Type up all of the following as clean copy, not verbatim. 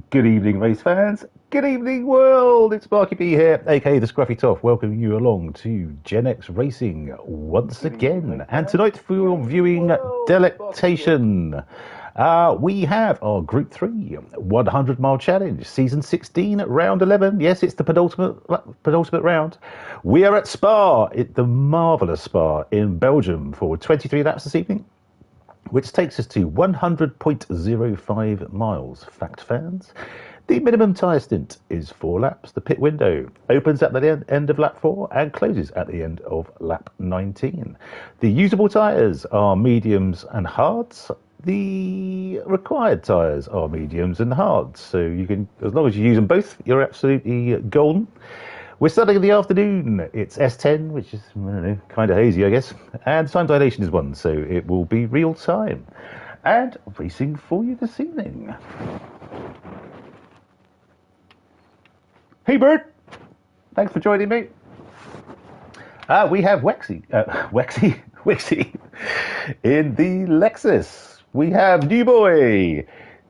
Good evening, race fans. Good evening, world. It's Marky B here, aka the Scruffy Toff, welcoming you along to Gen X Racing once again. And tonight for your viewing delectation, we have our Group 3 100 mile challenge, season 16, round 11. Yes, it's the penultimate round. We are at Spa, at the marvellous Spa in Belgium for 23 laps this evening, which takes us to 100.05 miles. Fact fans, the minimum tyre stint is 4 laps. The pit window opens at the end of lap 4 and closes at the end of lap 19. The usable tyres are mediums and hards. The required tyres are mediums and hards. So you can, as long as you use them both, you're absolutely golden. We're starting in the afternoon. It's S10, which is, I don't know, kind of hazy, I guess. And time dilation is 1, so it will be real time. And racing for you this evening. Hey, Bert. Thanks for joining me. We have Wexy in the Lexus. We have New Boy,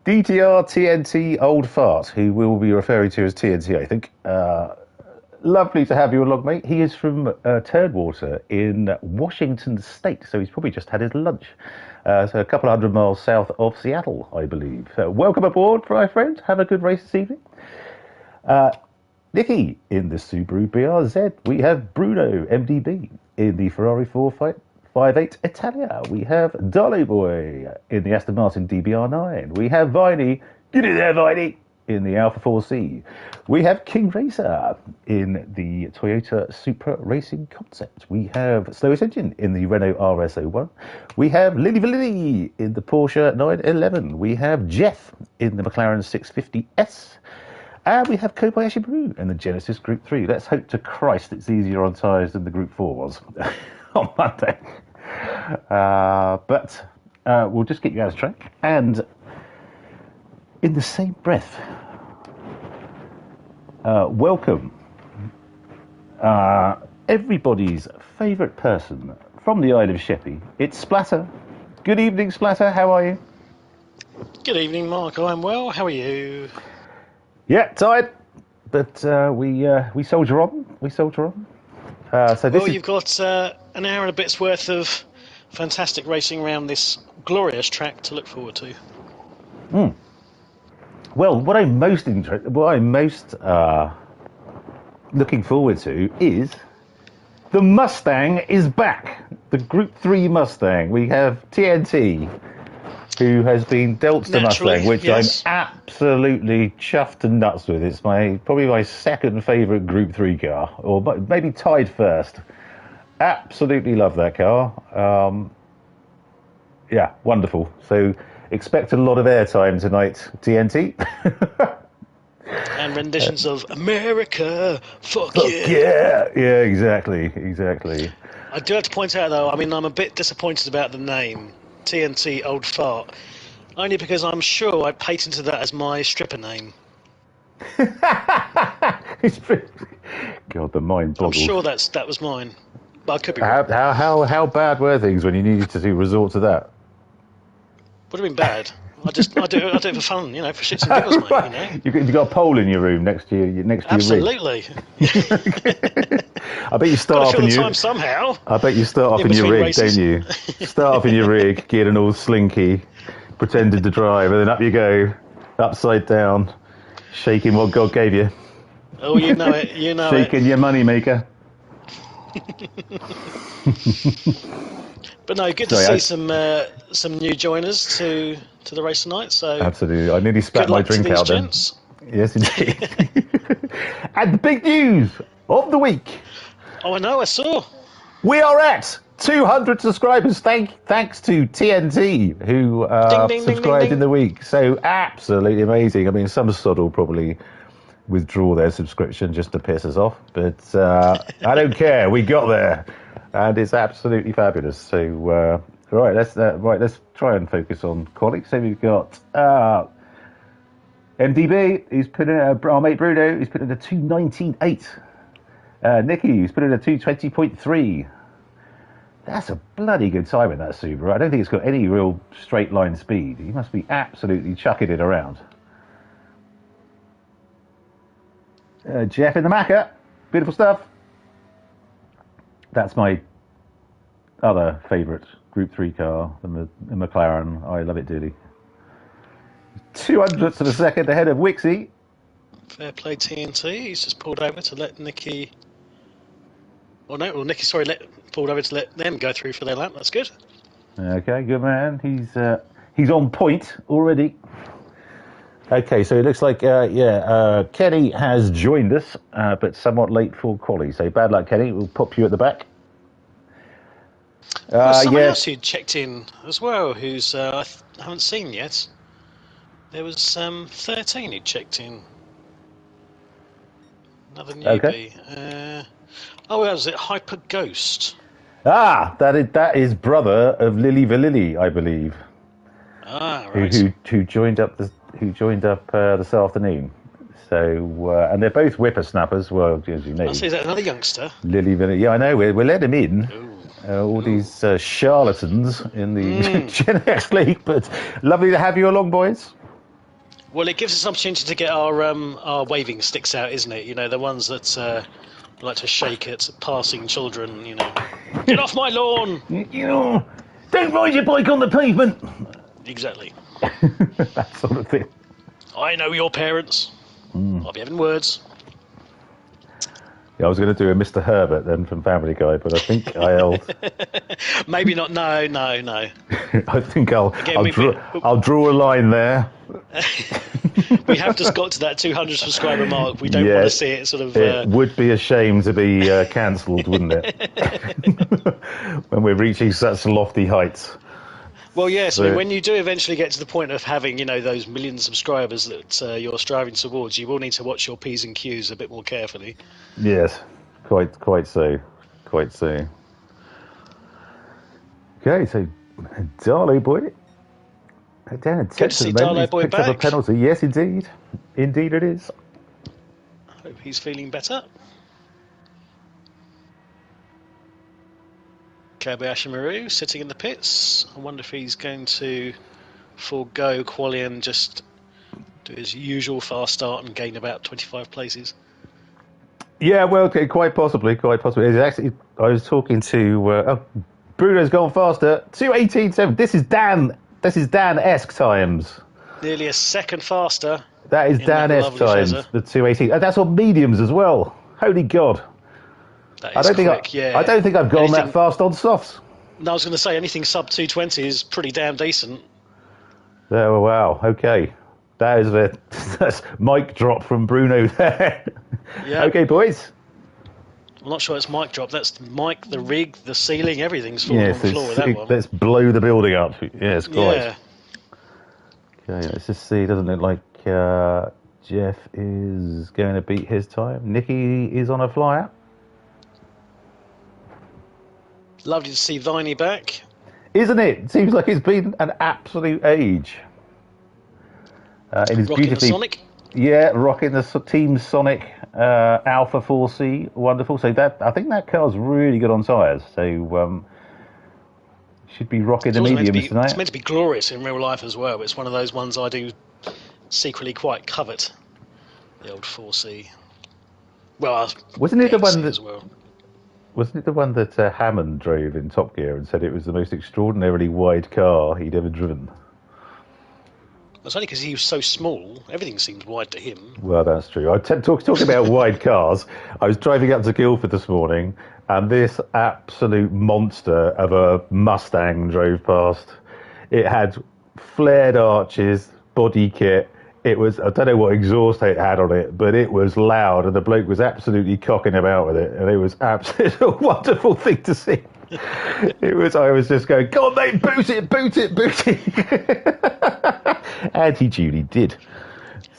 DTR TNT Old Fart, who we'll be referring to as TNT, I think. Lovely to have you along, mate. He is from Turdwater in Washington State, so he's probably just had his lunch. So a couple 100 miles south of Seattle, I believe. So welcome aboard, my friend. Have a good race this evening. Nikki in the Subaru BRZ. We have Bruno MDB in the Ferrari 458 Italia. We have Darlow Boy in the Aston Martin DBR9. We have Viney. Get in there, Viney, in the Alpha 4C. We have King Racer in the Toyota Supra Racing Concept. We have Slowest Engine in the Renault RS01. We have Lily Valini in the Porsche 911. We have Jeff in the McLaren 650S. And we have Kobayashi Maru in the Genesis Group 3. Let's hope to Christ it's easier on tyres than the Group 4 was on Monday. But we'll just get you out of track. And in the same breath, welcome everybody's favourite person from the Isle of Sheppey. It's Splatter. Good evening, Splatter. How are you? Good evening, Mark. I'm well. How are you? Yeah, tired, but we soldier on. We soldier on. So this you've got an hour and a bit's worth of fantastic racing around this glorious track to look forward to. Well, what I'm most looking forward to is the Mustang is back. The Group 3 Mustang. We have TNT, who has been dealt the Mustang, which yes. I'm absolutely chuffed to nuts with. It's probably my second favourite Group 3 car, or maybe tied first. Absolutely love that car. Yeah, wonderful. So expect a lot of airtime tonight, TNT. And renditions of America, fuck yeah. Yeah, exactly. I do have to point out, though, I mean, I'm a bit disappointed about the name, TNT Old Fart, only because I'm sure I patented that as my stripper name. God, the mind boggles. I'm sure that was mine, but I could be wrong. How bad were things when you needed to resort to that? Would have been bad. I do it for fun, for shits and giggles, mate. You've got a pole in your room next to your rig. Absolutely. I bet you start off in your time somehow. I bet you start off in your rig, races. don't you? Start off in your rig, getting all slinky, pretending to drive, and then up you go, upside down, shaking what God gave you. Oh, you know it. Shaking your money maker. But no, good to see some new joiners to the race tonight. So absolutely, I nearly spat my drink out then. Yes, indeed. And the big news of the week. Oh, I know, I saw. We are at 200 subscribers. Thanks to TNT who subscribed in the week. So absolutely amazing. I mean, some sod will probably withdraw their subscription just to piss us off, but I don't care. We got there. And it's absolutely fabulous. So, let's try and focus on quality. So we've got MDB, who's put in our mate Bruno, who's put in a 2:19.8. Nicky, who's put in a 2:20.3. That's a bloody good time in that Subaru. I don't think it's got any real straight line speed. He must be absolutely chucking it around. Jeff in the Macca. Beautiful stuff. That's my other favourite Group 3 car, the McLaren. I love it dearly. 200ths of a second ahead of Wixie. Fair play, TNT. He's just pulled over to let Nicky. Well, no, well, Nicky, sorry, pulled over to let them go through for their lap. That's good. Okay, good man. He's on point already. Okay, so it looks like Kenny has joined us, but somewhat late for quali. So bad luck, Kenny. We'll pop you at the back. Someone else who checked in as well, who's I haven't seen yet. There was 13 who checked in. Another newbie. Okay. Oh, was it Hyper Ghost? That is brother of Lily Valili, I believe. Right. Who joined up this afternoon. So and they're both whippersnappers. Well, as you know. I see, is that another youngster? Lily Valili. Yeah, I know. We're letting him in. All these charlatans in the Gen X League, but lovely to have you along, boys. Well, it gives us an opportunity to get our waving sticks out, isn't it? You know, the ones that like to shake at passing children. You know, get off my lawn. You know, don't ride your bike on the pavement. Exactly. That sort of thing. I know your parents. I'll be having words. Yeah, I was going to do a Mr. Herbert then from Family Guy, but I think I'll. Maybe not. No. I think I'll draw a line there. We have just got to that 200 subscriber mark. We don't want to see it sort of. It would be a shame to be cancelled, wouldn't it? When we're reaching such lofty heights. Well, yes. So, I mean, when you do eventually get to the point of having, those million subscribers that you're striving towards, you will need to watch your P's and Q's a bit more carefully. Yes, quite so. Okay, so Darlow boy. Down in Good to see Darlow boy back. Up a penalty. Yes, indeed it is. Hope he's feeling better. Kobayashi Maru sitting in the pits. I wonder if he's going to forego quali and just do his usual fast start and gain about 25 places. Yeah, well, quite possibly. It's actually, I was talking to Bruno's gone faster. 2:18.7. This is Dan-esque times. Nearly a second faster. That is Dan-esque times. The 2:18. That's on mediums as well. Holy God. That is quick, I don't think I've gone that fast on softs. No, I was going to say anything sub 220 is pretty damn decent. Oh, wow. Okay. That's mic drop from Bruno there. Yeah. Okay, boys. I'm not sure it's mic drop. That's mic, the rig, the ceiling, everything's falling on the floor with that one. Let's blow the building up. Yes, quite. Yeah. Okay, let's just see. Doesn't look like Jeff is going to beat his time. Nicky is on a flyer. Lovely to see Viney back. Isn't it? Seems like it's been an absolute age. It is rocking the Sonic? Yeah, rocking the Team Sonic Alpha 4C. Wonderful. So I think that car's really good on tyres. So should be rocking the mediums tonight. It's meant to be glorious in real life as well. It's one of those ones I do secretly quite covet. The old 4C. Well, wasn't it the one that? As well. Wasn't it the one that Hammond drove in Top Gear and said it was the most extraordinarily wide car he'd ever driven? It's only because he was so small, everything seemed wide to him. Well, that's true. Talking about wide cars, I was driving up to Guildford this morning, and this absolute monster of a Mustang drove past. It had flared arches, body kit. It was, I don't know what exhaust it had on it, but it was loud, and the bloke was absolutely cocking about with it, and it was absolutely a wonderful thing to see. I was just going, go on mate, boot it. And he duly did.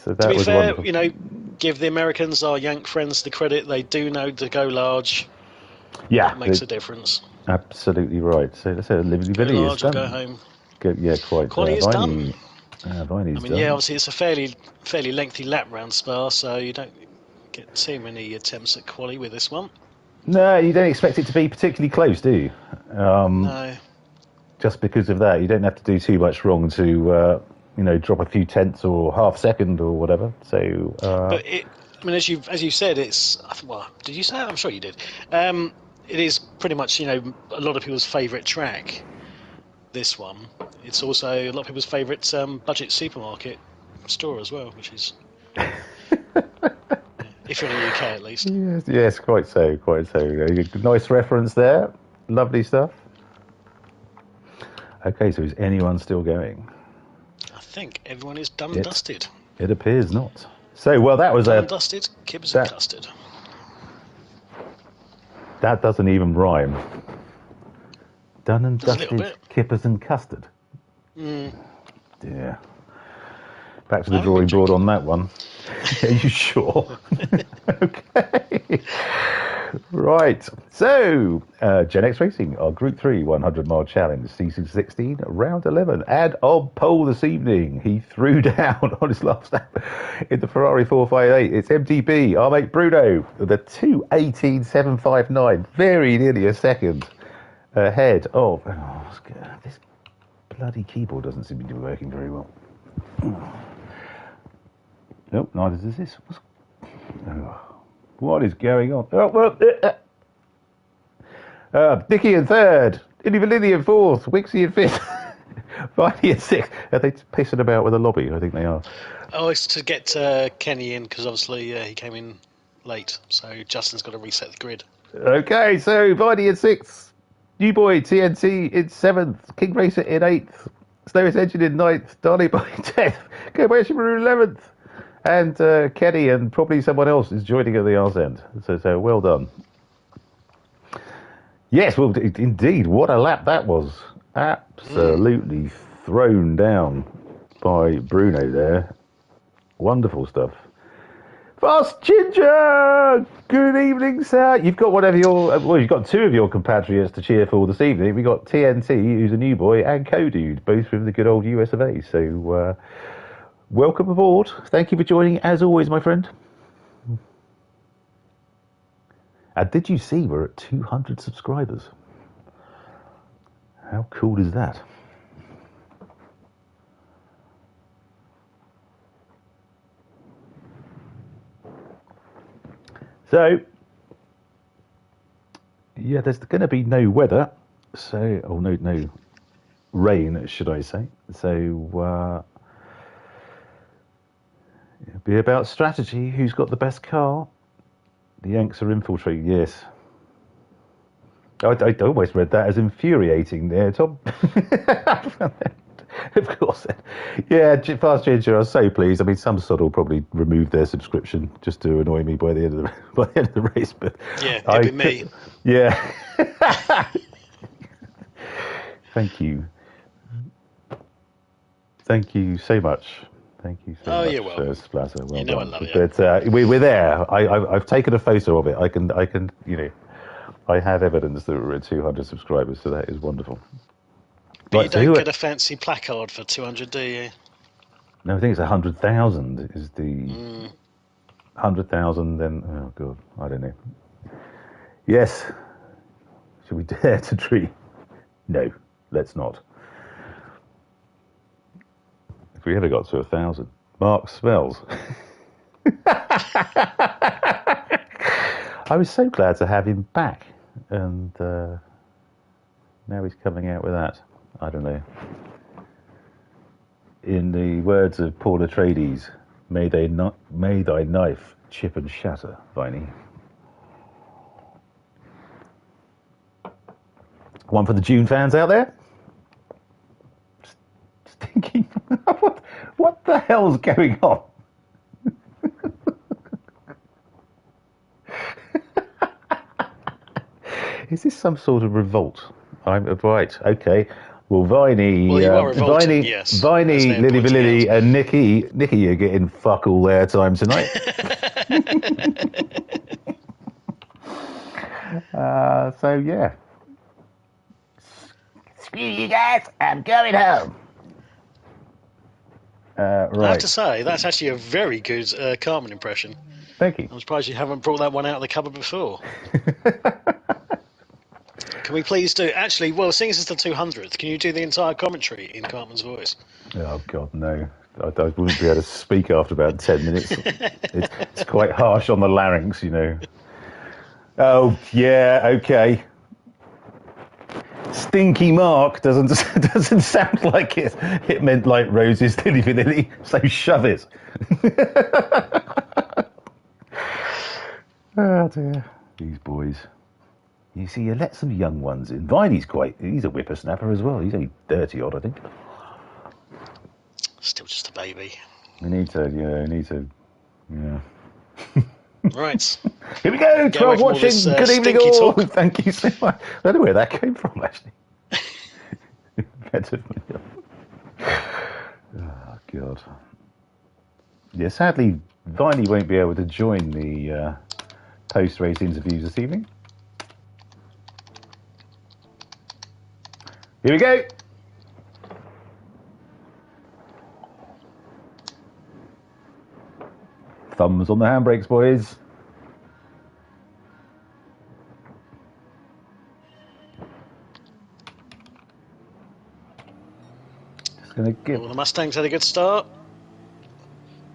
So that was fair, wonderful. Give the Americans, our Yank friends, the credit. They do know to go large. Yeah. That makes a difference. Absolutely right. So let's say Liberty Billy is done. Go home. Quite. Quality is done. Viney's done. Yeah, obviously it's a fairly lengthy lap round Spa, so you don't get too many attempts at quali with this one. No, you don't expect it to be particularly close, do you? No. Just because of that, you don't have to do too much wrong to, drop a few tenths or half second or whatever. So. But I mean, as you said, it's well. Did you say it? I'm sure you did. It is pretty much a lot of people's favourite track. This one. It's also a lot of people's favourite budget supermarket store as well, which is if you're in the UK at least. Yes, quite so, quite so. Nice reference there. Lovely stuff. Okay, so is anyone still going? I think everyone is done and dusted. It appears not. So, well, that was done and dusted, kippers and custard. That doesn't even rhyme. Done and dusted, kippers and custard. Yeah. Back to the drawing board on that one. Are you sure? Okay. Right. So, Gen X Racing, our Group 3 100-mile challenge, C16 round 11. And on pole this evening, he threw down on his last lap in the Ferrari 458. It's MTB, our mate Bruno, the 2:18.759, very nearly a second ahead of... this bloody keyboard doesn't seem to be working very well. Nope, neither does this. What is going on? Dicky in third, Illy in fourth, Wixie in fifth, Viney in sixth. Are they pissing about with the lobby? I think they are. Oh, it's to get Kenny in, because obviously he came in late, so Justin's got to reset the grid. Okay, so Viney in sixth, New Boy TNT in seventh, King Racer in eighth, Slowest Engine in ninth, Darley Boy in 10th, Kobayashi Maru 11th, and Kenny and probably someone else is joining at the arse end. So well done. Yes, well, indeed, what a lap that was. Absolutely thrown down by Bruno there. Wonderful stuff. Fast Ginger! Good evening, sir. You've got one of your... Well, you've got two of your compatriots to cheer for this evening. We've got TNT, who's a new boy, and Codude, both from the good old US of A. So, welcome aboard. Thank you for joining, as always, my friend. And did you see we're at 200 subscribers? How cool is that? So, yeah, there's going to be no weather, so no rain, should I say? So, it'll be about strategy. Who's got the best car? The Yanks are infiltrating. Yes, I almost read that as infuriating there, Tom. Of course. Yeah, Fast Ginger, I was so pleased. I mean, some sod will probably remove their subscription just to annoy me by the end of the race. But yeah, it'd be me. Yeah. Thank you. Thank you so much. Thank you so much, you're welcome. Splatter. Well done. I love it. But we're there. I've taken a photo of it. I can, I have evidence that we're at 200 subscribers, so that is wonderful. But you don't get a fancy placard for 200, do you? No, I think it's 100,000 is the 100,000. Then oh god, I don't know. Yes, should we dare to dream? No, let's not. If we ever got to 1,000, Mark smells. I was so glad to have him back, and now he's coming out with that. I don't know. In the words of Paul Atreides, may thy knife chip and shatter, Viney. One for the Dune fans out there? Stinking. What the hell's going on? Is this some sort of revolt? I'm right. Okay. Well, Viney, well, you are revolting, yes. Viney, Lily, and Nikki are getting fuck all their time tonight. So yeah. Screw you guys, I'm going home. Right. I have to say, that's actually a very good Cartman impression. Thank you. I'm surprised you haven't brought that one out of the cupboard before. Can we please do... Actually, well, seeing as it's the 200th, can you do the entire commentary in Cartman's voice? Oh, God, no. I wouldn't be able to speak after about 10 minutes. It's quite harsh on the larynx, you know. Oh, yeah, okay. Stinky Mark doesn't sound like it meant like roses, dilly-dilly, so shove it. Oh dear, these boys. You see, you let some young ones in. He's a whippersnapper as well. He's only 30 odd, I think. Still just a baby. We need to, yeah. Right. Here we go, 12 watching. This, good evening all. talk. Thank you so much. I don't know where that came from, actually. Oh, God. Yeah, sadly, Viney won't be able to join the post-race interviews this evening. Here we go. Thumbs on the handbrakes, boys. Just gonna give. The Mustangs had a good start.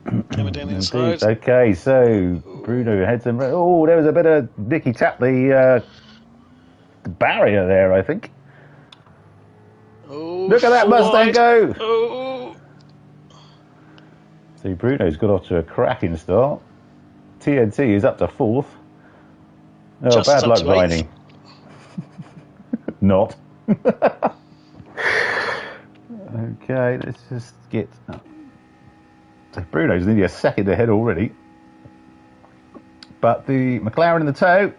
Coming down the inside. Okay, so Bruno heads in. Oh, there was a bit of Nicky tap the barrier there, I think. Oh, look at that Mustang go! Oh. See, Bruno's got off to a cracking start. TNT is up to 4th. Oh, Just bad luck, to Viney. Not. Okay, let's just get... So Bruno's nearly a second ahead already. But the McLaren in the tow.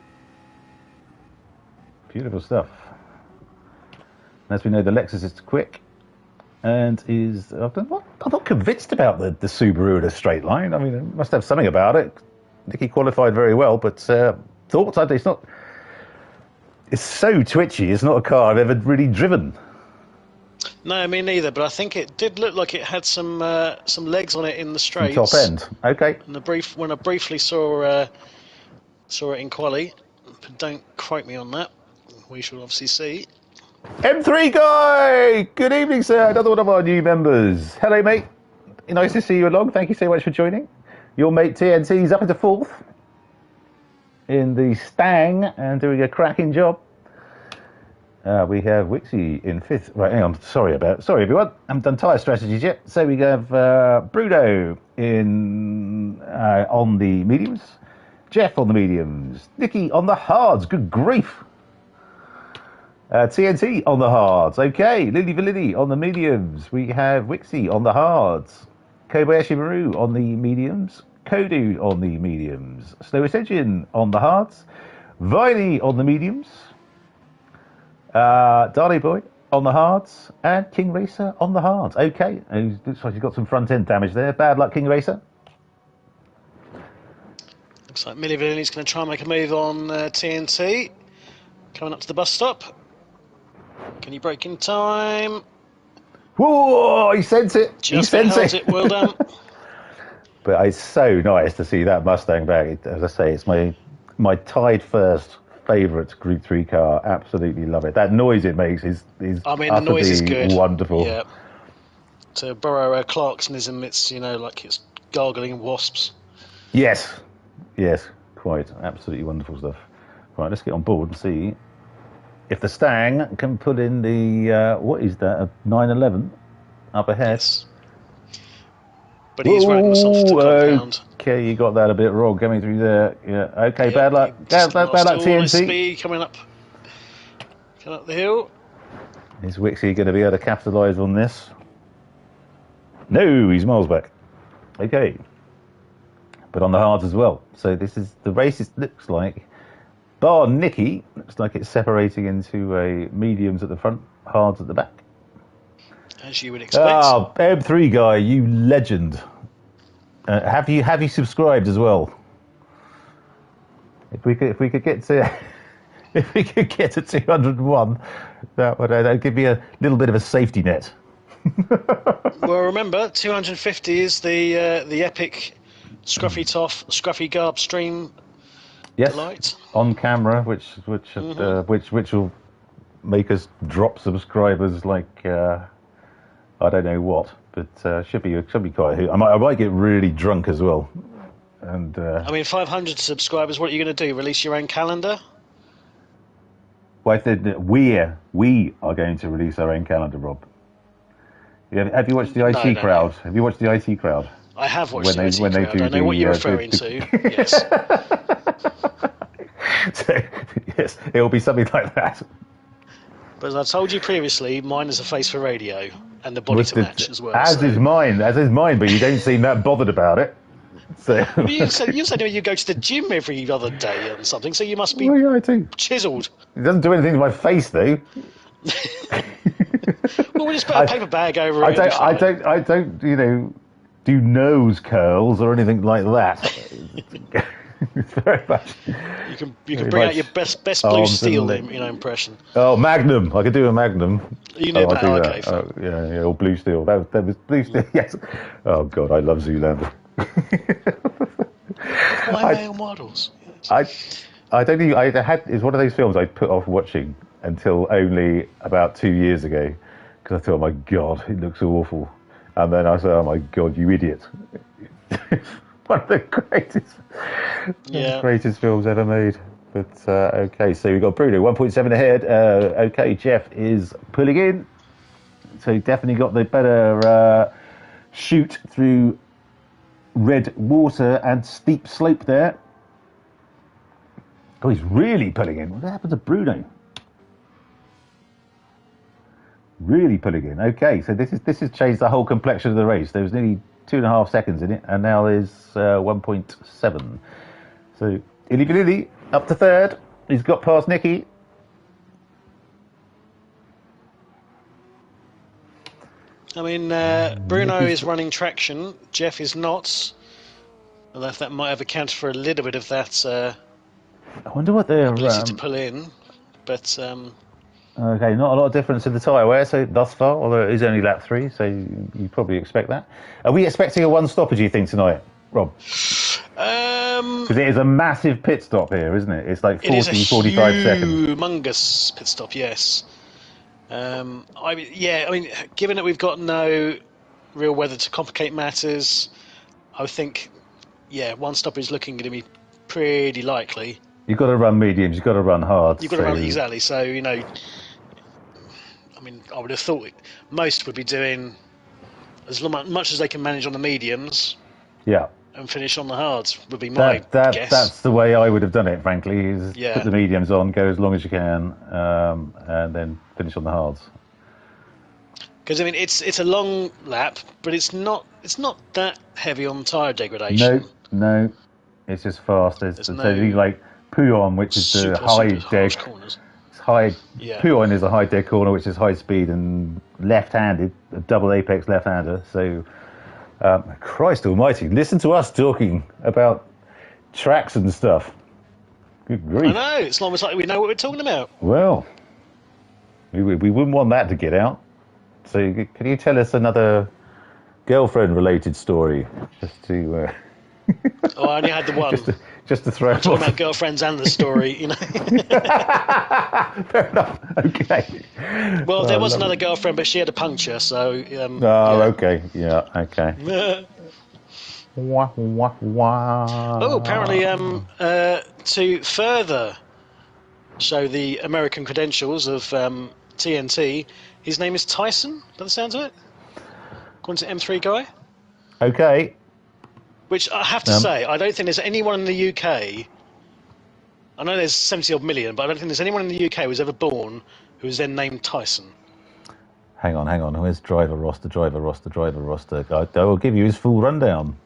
Beautiful stuff. As we know, the Lexus is quick. And is... I'm not convinced about the Subaru in a straight line. I mean, it must have something about it. Nicky qualified very well, but thoughts? It's not... It's so twitchy. It's not a car I've ever really driven. No, me neither. But I think it did look like it had some legs on it in the straights. Top end. Okay. And when I briefly saw it in quali, but don't quote me on that. We shall obviously see. M3 guy! Good evening, sir. Another one of our new members. Hello, mate. Nice to see you along. Thank you so much for joining. Your mate TNT's up into 4th in the Stang and doing a cracking job. We have Wixie in 5th. Right, hang on. Sorry, everyone. I haven't done tyre strategies yet. So we have Bruno on the mediums, Jeff on the mediums, Nicky on the hards. Good grief. TNT on the hards. Okay, Lily Validi on the mediums. We have Wixie on the hards. Kobayashi Maru on the mediums. Kodu on the mediums. Slowest Engine on the hards. Viney on the mediums. Darley Boy on the hards. And King Racer on the hards. Okay, looks like he's got some front end damage there. Bad luck, King Racer. Looks like Millie Villini's going to try and make a move on TNT. Coming up to the bus stop. Can you break in time? Whoa, he sent it. Just held it. Well done. But it's so nice to see that Mustang back. As I say, it's my tied first favourite Group 3 car. Absolutely love it. That noise it makes is the noise is good. Wonderful. Yeah. To borrow a Clarksonism, it's like it's gargling wasps. Yes, quite. Absolutely wonderful stuff. Right, let's get on board and see if the Stang can put in the what is that? A 911 up ahead. Yes. But he's running the soft compound. Okay, you got that a bit wrong coming through there. Yeah. Okay, bad luck. Bad luck, TNT. Speed coming up the hill. Is Wixie going to be able to capitalise on this? No, he's miles back. Okay. But on the hards as well. So this is the race. Looks like, bar Nicky, looks like it's separating into a mediums at the front, hards at the back. As you would expect. Oh, M3 guy, you legend. Have you subscribed as well? If we could get to 201, that'd give me a little bit of a safety net. Well, remember, 250 is the epic scruffy toff, scruffy garb stream. Yes, delight. On camera, which will make us drop subscribers like I don't know what, but should be quite a hoot. I might get really drunk as well. And I mean, 500 subscribers. What are you going to do? Release your own calendar? well, I said that we are going to release our own calendar, Rob. Have you watched the IT crowd? No. Have you watched the IT crowd? I have watched the IT crowd. I know what you're referring to. Yes. So, yes, it will be something like that. But as I told you previously, mine is a face for radio and the body to match as well. As is mine, but you don't seem that bothered about it. So you said you go to the gym every other day and something, so you must be chiseled. It doesn't do anything to my face, though. Well, we'll just put a paper bag over it. I don't, do nose curls or anything like that. Very much. You can bring out your best blue steel impression. Oh, Magnum! I could do a Magnum. You know that? Okay. Yeah, or blue steel. That was blue steel. Yes. Oh God, I love Zoolander. Why male models? Yes. I don't think it's one of those films I put off watching until only about 2 years ago because I thought, oh my God, it looks awful, and then I said, oh my God, you idiot. One of the greatest films ever made. But okay, so we've got Bruno 1.7 ahead. Okay, Jeff is pulling in, so definitely got the better shoot through red water and steep slope there. Oh, he's really pulling in. What happened to Bruno? Really pulling in. Okay, so this has changed the whole complexion of the race. There was nearly 2.5 seconds in it, and now there's 1.7. So Illy up to third. He's got past Nicky. I mean, Bruno is running traction. Jeff is not. Although that might have accounted for a little bit of that. I wonder what they're ability to pull in, but. Okay, not a lot of difference in the tyre wear so thus far, although it is only lap 3, so you probably expect that. Are we expecting a one-stopper, do you think, tonight, Rob? Because it is a massive pit stop here, isn't it? It's like 45 seconds. Humongous pit stop, yes. I mean, given that we've got no real weather to complicate matters, I would think, one stopper is looking going to be pretty likely. You've got to run mediums, you've got to run hards. You've got to run, exactly, so, I mean, I would have thought most would be doing as much as they can manage on the mediums. Yeah. And finish on the hards would be my guess. That's the way I would have done it, frankly, is put the mediums on, go as long as you can, and then finish on the hards. Because, I mean, it's a long lap, but it's not that heavy on tyre degradation. No. It's just fast. There's like Pouillon, which is the high deck. Pouillon is a high deck corner, which is high speed and left-handed, a double apex left-hander. So, Christ Almighty, listen to us talking about tracks and stuff. Good grief! I know, it's almost like we know what we're talking about. Well, we wouldn't want that to get out. So, can you tell us another girlfriend-related story, just to? Oh, I only had the one. Just to throw. I'm talking about girlfriends and the story, Fair enough. Okay. Well, there was another girlfriend, but she had a puncture, so. Okay. Yeah. Okay. Oh, apparently, to further show the American credentials of TNT, his name is Tyson. By the sounds of it, according to M3 guy. Okay. Which I have to say, I don't think there's anyone in the UK. I know there's 70-odd million, but I don't think there's anyone in the UK who was ever born who was then named Tyson. Hang on. Where's driver roster? I will give you his full rundown.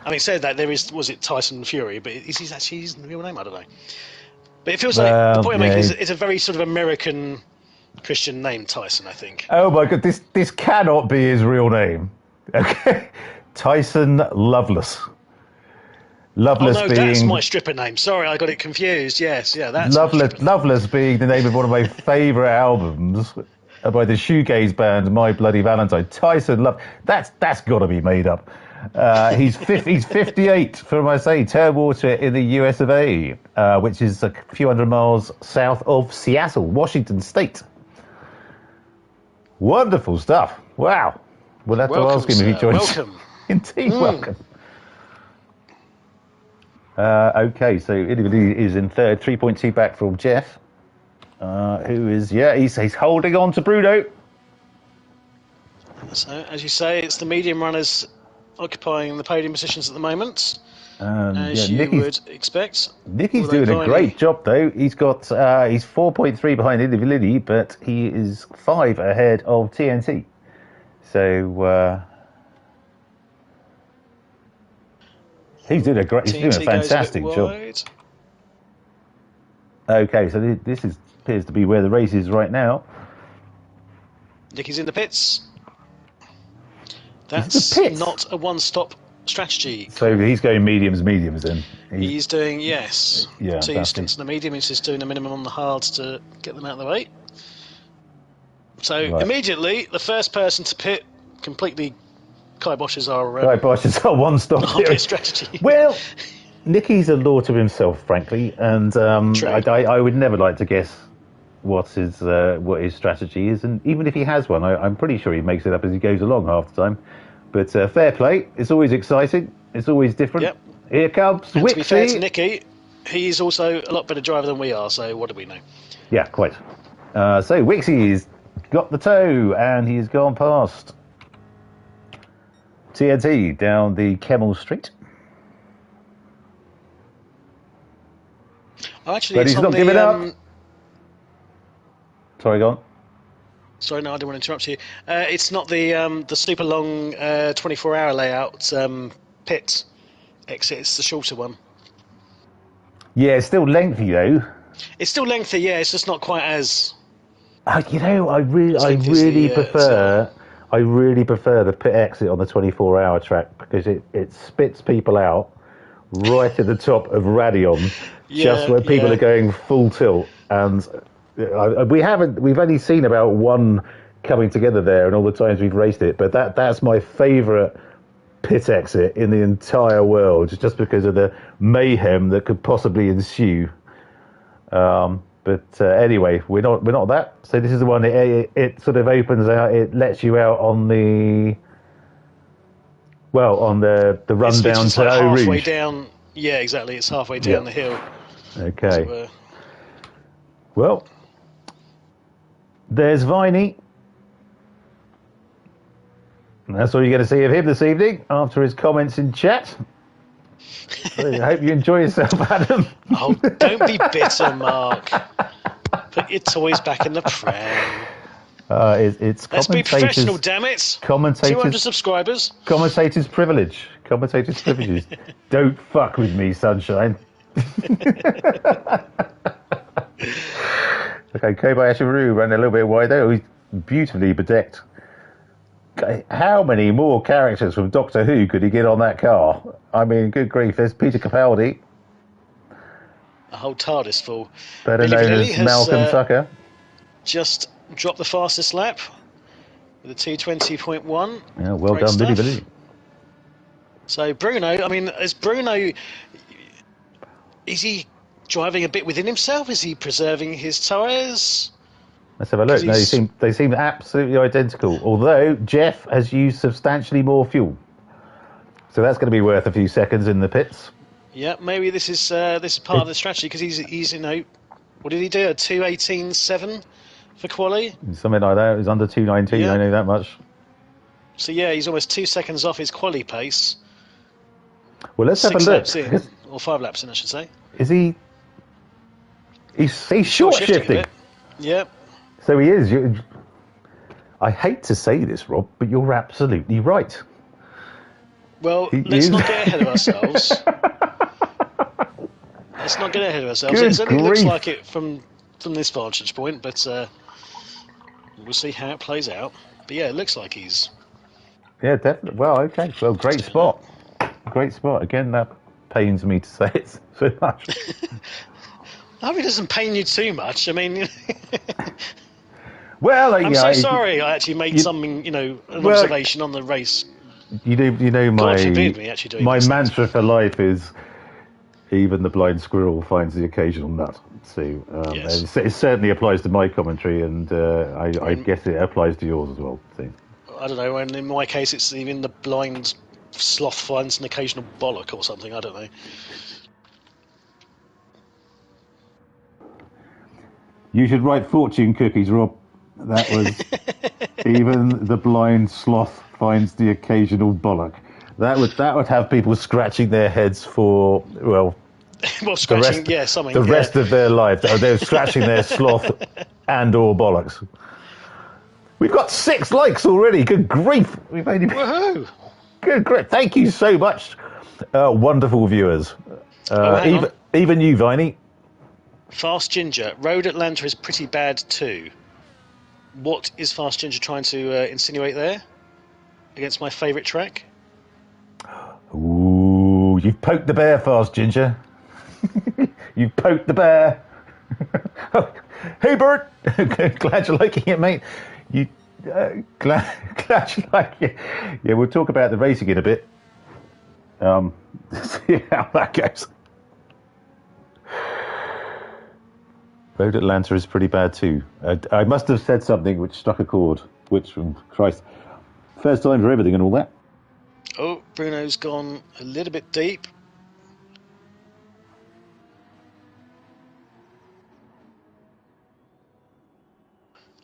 I mean, said that there is, was it Tyson Fury? But is he actually his real name? I don't know. But it feels like the point I'm making is it's a very sort of American Christian name, Tyson, I think. Oh my God, this cannot be his real name. Okay. Tyson Loveless. That's my stripper name. Sorry, I got it confused. Yes, that's Loveless being the name of one of my favourite albums by the shoegaze band My Bloody Valentine. Tyson Love. That's got to be made up. He's 58 from, I say, Turwater in the US of A, which is a few hundred miles south of Seattle, Washington State. Wonderful stuff. Wow. We'll have Welcome, to ask him if he sir. joins. Welcome. Indeed, welcome. Okay, so Italy is in third, 3.2 back from Jeff, who is, he's holding on to Bruno. So, as you say, it's the medium runners occupying the podium positions at the moment, as you would expect. Nicky's doing a great job, though. He's 4.3 behind Italy, but he is 5 ahead of TNT. So he's doing a fantastic job. Okay, so this appears to be where the race is right now. Nicky's in the pits. That's not a one-stop strategy. So he's going mediums then. He's doing, two stints on the medium. He's just doing a minimum on the hards to get them out of the way. So immediately, the first person to pit completely kiboshes our one-stop pit strategy. Well, Nicky's a law to himself, frankly, and I would never like to guess what his strategy is, and even if he has one, I'm pretty sure he makes it up as he goes along half the time. But fair play. It's always exciting. It's always different. Yep. Here comes Wixie. To be fair to Nicky, he's also a lot better driver than we are, so what do we know? Yeah, quite. So Wixie's got the toe, and he's gone past TNT down the Kemmel Street. Oh, actually, but he's not giving up. Sorry, go on. Sorry, no, I didn't want to interrupt you. It's not the super long 24-hour layout pit exit. It's the shorter one. Yeah, it's still lengthy though. It's still lengthy, yeah. It's just not quite as. I really prefer the pit exit on the 24-hour track because it spits people out right at the top of Radion, just when people are going full tilt. And we've only seen about one coming together there, and all the times we've raced it. But that's my favourite pit exit in the entire world, just because of the mayhem that could possibly ensue. But anyway, we're not that. So this is the one. It sort of opens out. It lets you out on the run down to Eau Rouge. Halfway down. Yeah, exactly. It's halfway down the hill. Okay. Well, there's Viney. And that's all you're going to see of him this evening after his comments in chat. So I hope you enjoy yourself, Adam. Oh, don't be bitter, Mark. Put your toys back in the pram. Let's be professional, damn it. 200 subscribers. Commentators' privilege. Commentators' privileges. Don't fuck with me, sunshine. Okay, Kobayashi Maru ran a little bit wide there. He's beautifully bedecked. How many more characters from Doctor Who could he get on that car? I mean, good grief, there's Peter Capaldi. A whole TARDIS full. Better known as Malcolm Tucker. Just dropped the fastest lap with a 2:20.1. Yeah, well done, Billy. So Bruno, I mean, is he driving a bit within himself? Is he preserving his tyres? Let's have a look. No, they seem absolutely identical. Although Jeff has used substantially more fuel, so that's going to be worth a few seconds in the pits. Yeah, maybe this is part of the strategy because he's what did he do? A 2:18.7 for quali? Something like that. It was under 2:19. Yeah. I know that much. So yeah, he's almost 2 seconds off his quali pace. Well, let's have a look. 6 laps in, or 5 laps in, I should say. Is he? He's short shifting. Yep. So he is. I hate to say this, Rob, but you're absolutely right. Well, let's not get ahead of ourselves. Let's not get ahead of ourselves. It certainly looks like it from this vantage point, but we'll see how it plays out. But yeah, it looks like he's. Yeah, definitely. Well, okay. Well, great spot. Great spot. Again, that pains me to say it so much. I hope it doesn't pain you too much. I mean. Well, I'm so sorry. I actually made an observation on the race. You know God forbid me actually doing my mantra for life is even the blind squirrel finds the occasional nut. So it certainly applies to my commentary, and I guess it applies to yours as well. So. I don't know, and in my case, it's even the blind sloth finds an occasional bollock or something. I don't know. You should write fortune cookies, Rob. That was even the blind sloth finds the occasional bollock. That would have people scratching their heads for, well, well, scratching, something. The rest of their life. They're scratching their sloth and or bollocks. We've got 6 likes already. Good grief. We've only been... Woohoo! Good grief. Thank you so much, wonderful viewers. Even you, Viney. Fast Ginger. Road Atlanta is pretty bad too. What is Fast Ginger trying to insinuate there? Against my favourite track? Ooh, you've poked the bear, Fast Ginger. You've poked the bear. Hey, Bert. Glad you're liking it, mate. Glad you like it. Yeah, we'll talk about the racing in a bit. See how that goes. Road Atlanta is pretty bad too. I must have said something which struck a chord. Which, Christ, first time for everything and all that. Oh, Bruno's gone a little bit deep.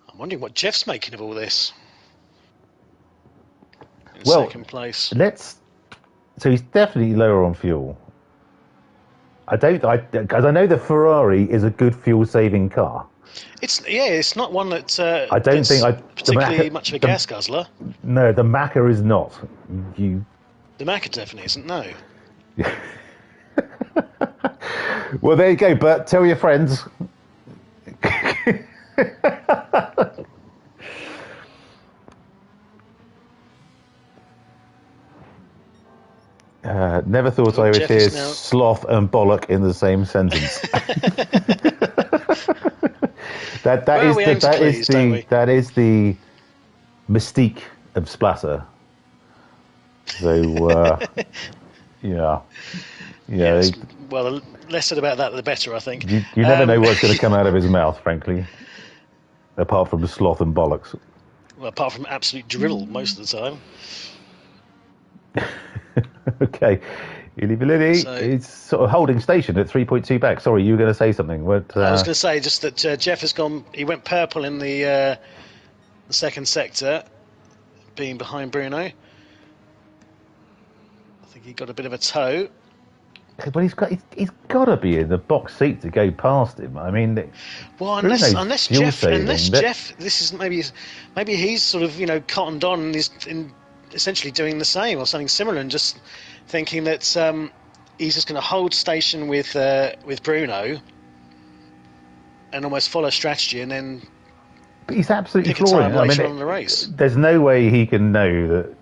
I'm wondering what Jeff's making of all this. In second place. So he's definitely lower on fuel. Because I know the Ferrari is a good fuel-saving car. It's not one that I don't think particularly much of a gas guzzler. No, the Macca is not. The Macca definitely isn't. No. Well, there you go. But tell your friends. Never thought I would hear sloth and bollock in the same sentence. that is the mystique of splatter. So yeah. Yes, well, the less said about that, the better, I think. You never know what's going to come out of his mouth, frankly. Apart from the sloth and bollocks. Well, apart from absolute drivel most of the time. Okay. Illy is sort of holding station at 3.2 back. Sorry, you were going to say something. I was going to say just that Jeff has gone. He went purple in the second sector, being behind Bruno. I think he got a bit of a toe. But he's got to be in the box seat to go past him. I mean, well, unless Jeff, this is maybe he's sort of cottoned on and he's essentially doing the same or something similar, and just thinking that he's just going to hold station with Bruno and almost follow strategy, and then. But he's absolutely flooring. On the race. There's no way he can know that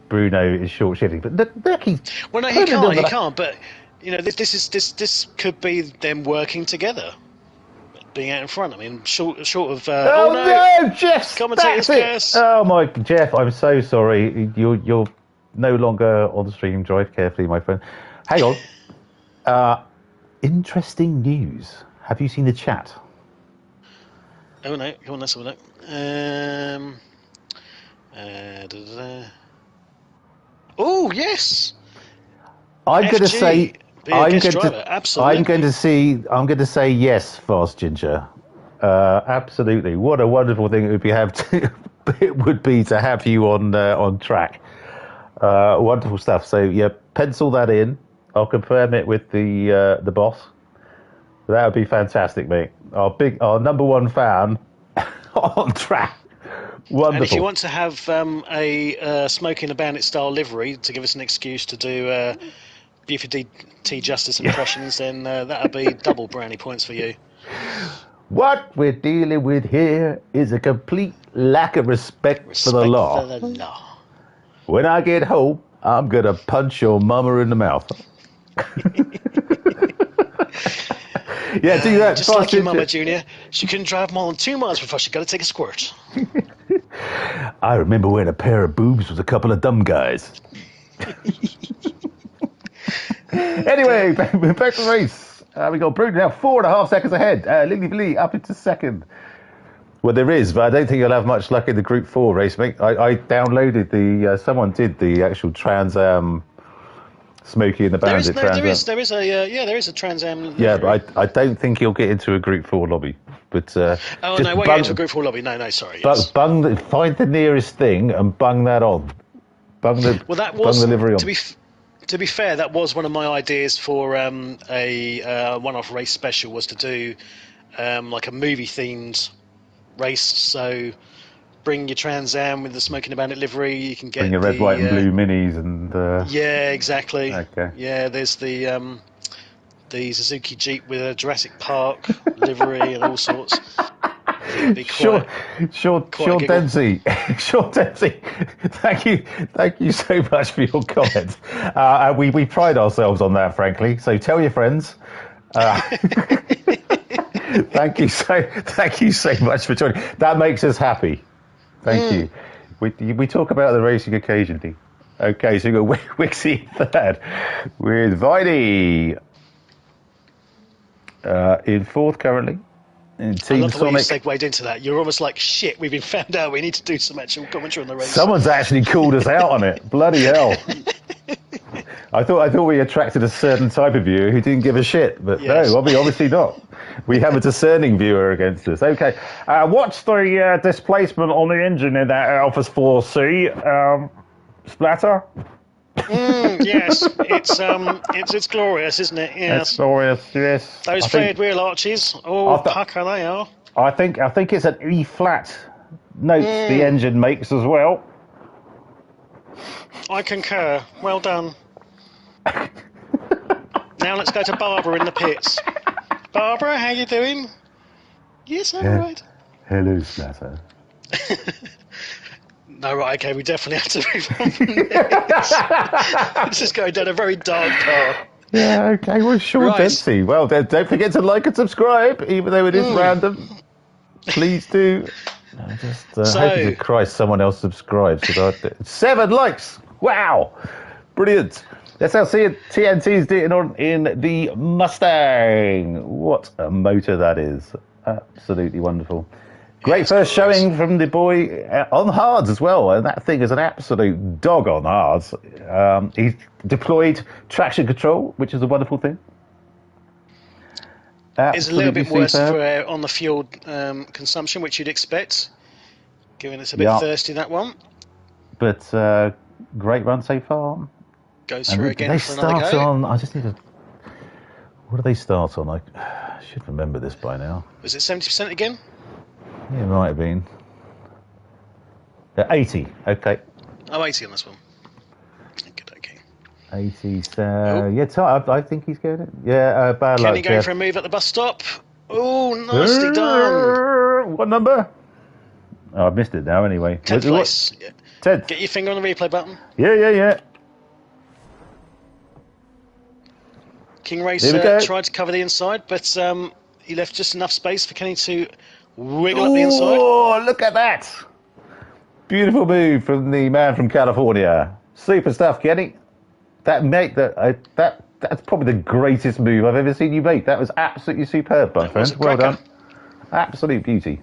Bruno is short shifting. But look, he can't. But this could be them working together, being out in front. I mean, short of. No, Jeff! Commentator's curse. Oh my, Jeff! I'm so sorry. You're no longer on the stream. Drive carefully, my friend. Hang on. Interesting news. Have you seen the chat? Oh no! Come on, let's have a look. Oh yes. I'm going to say. I'm going to say yes, Fast Ginger. Absolutely. What a wonderful thing it would be to have you on track. Wonderful stuff. So yeah, pencil that in. I'll confirm it with the boss. That would be fantastic, mate. Our number one fan on track. Wonderful. And if you want to have a Smoking the Bandit style livery to give us an excuse to do Buford T Justice impressions, then that would be double brownie points for you. What we're dealing with here is a complete lack of respect for the law. When I get home, I'm going to punch your mama in the mouth. Yeah, do that. Just like your mama, Junior. She couldn't drive more than 2 miles before she got to take a squirt. I remember when a pair of boobs was a couple of dumb guys. Anyway, back to the race. We got Bruno now 4.5 seconds ahead. Lily up into second. Well, there is, but I don't think you'll have much luck in the Group 4 race, mate. I downloaded the... someone did the actual Trans Am... Smokey and the Bandit Trans Am. There is a Trans Am. Yeah, but I don't think you'll get into a Group 4 lobby. But oh, no, won't get into a Group 4 lobby. No, sorry. Yes. Find the nearest thing and bung that on. Bung the livery on. To be fair, that was one of my ideas for a one-off race special, was to do like a movie-themed race. So bring your Trans Am with the Smoking the Bandit livery. You can get bring your red, white, and blue minis and. Yeah, exactly. Okay. Yeah, there's the Suzuki Jeep with a Jurassic Park livery and all sorts. Sean Dempsey. Sean Dempsey, thank you so much for your comments. We pride ourselves on that, frankly. So tell your friends. Thank you so much for joining. That makes us happy. Thank you. We talk about the racing occasionally. Okay, so we've got Wixie third with Viney in fourth currently. I love the way you segued into that. You're almost like, shit, we've been found out. We need to do some actual commentary on the race. Someone's actually called us out on it. Bloody hell. I thought we attracted a certain type of viewer who didn't give a shit, but yes. No, obviously not. We have a discerning viewer against us. Okay, what's the displacement on the engine in that Alpha 4C? Splatter? Yes, it's glorious, isn't it? Yes. It's glorious, yes. Those flared wheel arches, pucker they are. I think it's an E flat note the engine makes as well. I concur. Well done. Now let's go to Barbara in the pits. Barbara, how you doing? Yes, I'm right. Hello, Splatter. No, right, okay, we definitely have to move on from this. This is going down a very dark path. Yeah, okay, well, Sean Dempsey. Well, don't forget to like and subscribe, even though it is random. Please do. I just hoping to Christ someone else subscribes. 7 likes! Wow! Brilliant. Let's now see TNT's doing on in the Mustang. What a motor that is. Absolutely wonderful. Great first showing from the boy on hards as well, and that thing is an absolute dog on hards. He's deployed traction control, which is a wonderful thing. It's a little bit worse for, on the fuel consumption, which you'd expect, given it's a bit thirsty, that one. But great run so far. Goes through again for another go. On, I just need to... What do they start on? I should remember this by now. Was it 70% again? Yeah, it might have been. 80, okay. Oh, 80 on this one. Good, okay. 80, yeah, I think he's getting it. Yeah, bad luck. Kenny going for a move at the bus stop. Oh, nicely done. What number? Oh, I've missed it now anyway. 10th place. Yeah. 10th. Get your finger on the replay button. Yeah. King Racer tried to cover the inside, but he left just enough space for Kenny to wiggle up the inside. Oh, look at that! Beautiful move from the man from California. Super stuff, Kenny. That's probably the greatest move I've ever seen you make. That was absolutely superb, my friend. Well done. Absolute beauty.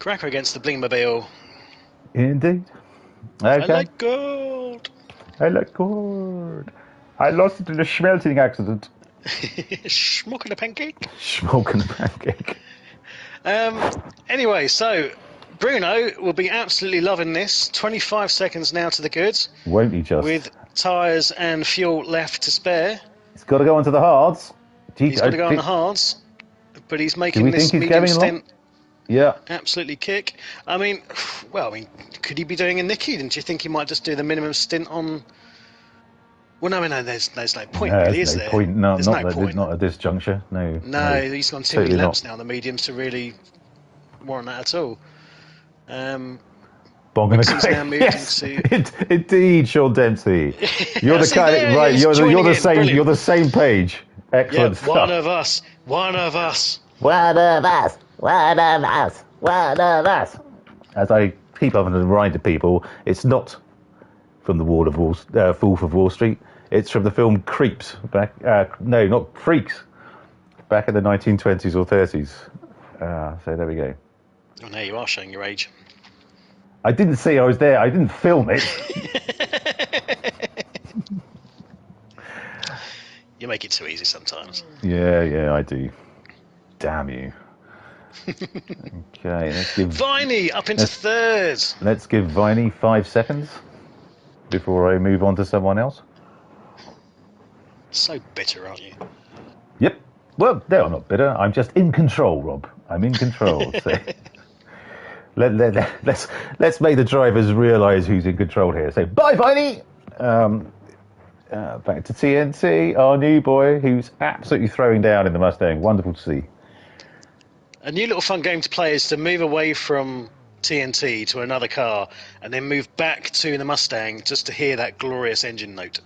Cracker against the Blingmobile. Indeed. Okay. I like gold. I lost it in a smelting accident. Smoking a pancake. Anyway, so Bruno will be absolutely loving this. 25 seconds now to the good. Won't he just? With tyres and fuel left to spare. He's got to go onto the hards. He's got to go on the hards. But he's making this medium stint. Yeah. Absolutely kick. Could he be doing a Nicky? Didn't you think he might just do the minimum stint on... Well, no, there's no point, really, is there? There's no point. Not at this juncture, no. No, he's gone too many laps now on the mediums to really warrant that at all. Wixie's now moved into... Indeed, Sean Dempsey. You're the kind right. You're the same. Brilliant. You're the same page. Excellent stuff. One of us. As I keep on reminding people, it's not from the Wolf of Wall Street. It's from the film Creeps. Not Freaks. Back in the 1920s or 30s. So there we go. Oh, now you are showing your age. I didn't see I was there. I didn't film it. You make it too easy sometimes. Yeah, I do. Damn you. Okay, let's give Viney up into third. Let's give Viney 5 seconds before I move on to someone else. So bitter, aren't you? Yep. Well, no, I'm not bitter. I'm just in control, Rob. I'm in control. So let's make the drivers realise who's in control here. So bye, Viney. Back to TNT, our new boy, who's absolutely throwing down in the Mustang. Wonderful to see. A new little fun game to play is to move away from TNT to another car and then move back to the Mustang just to hear that glorious engine note.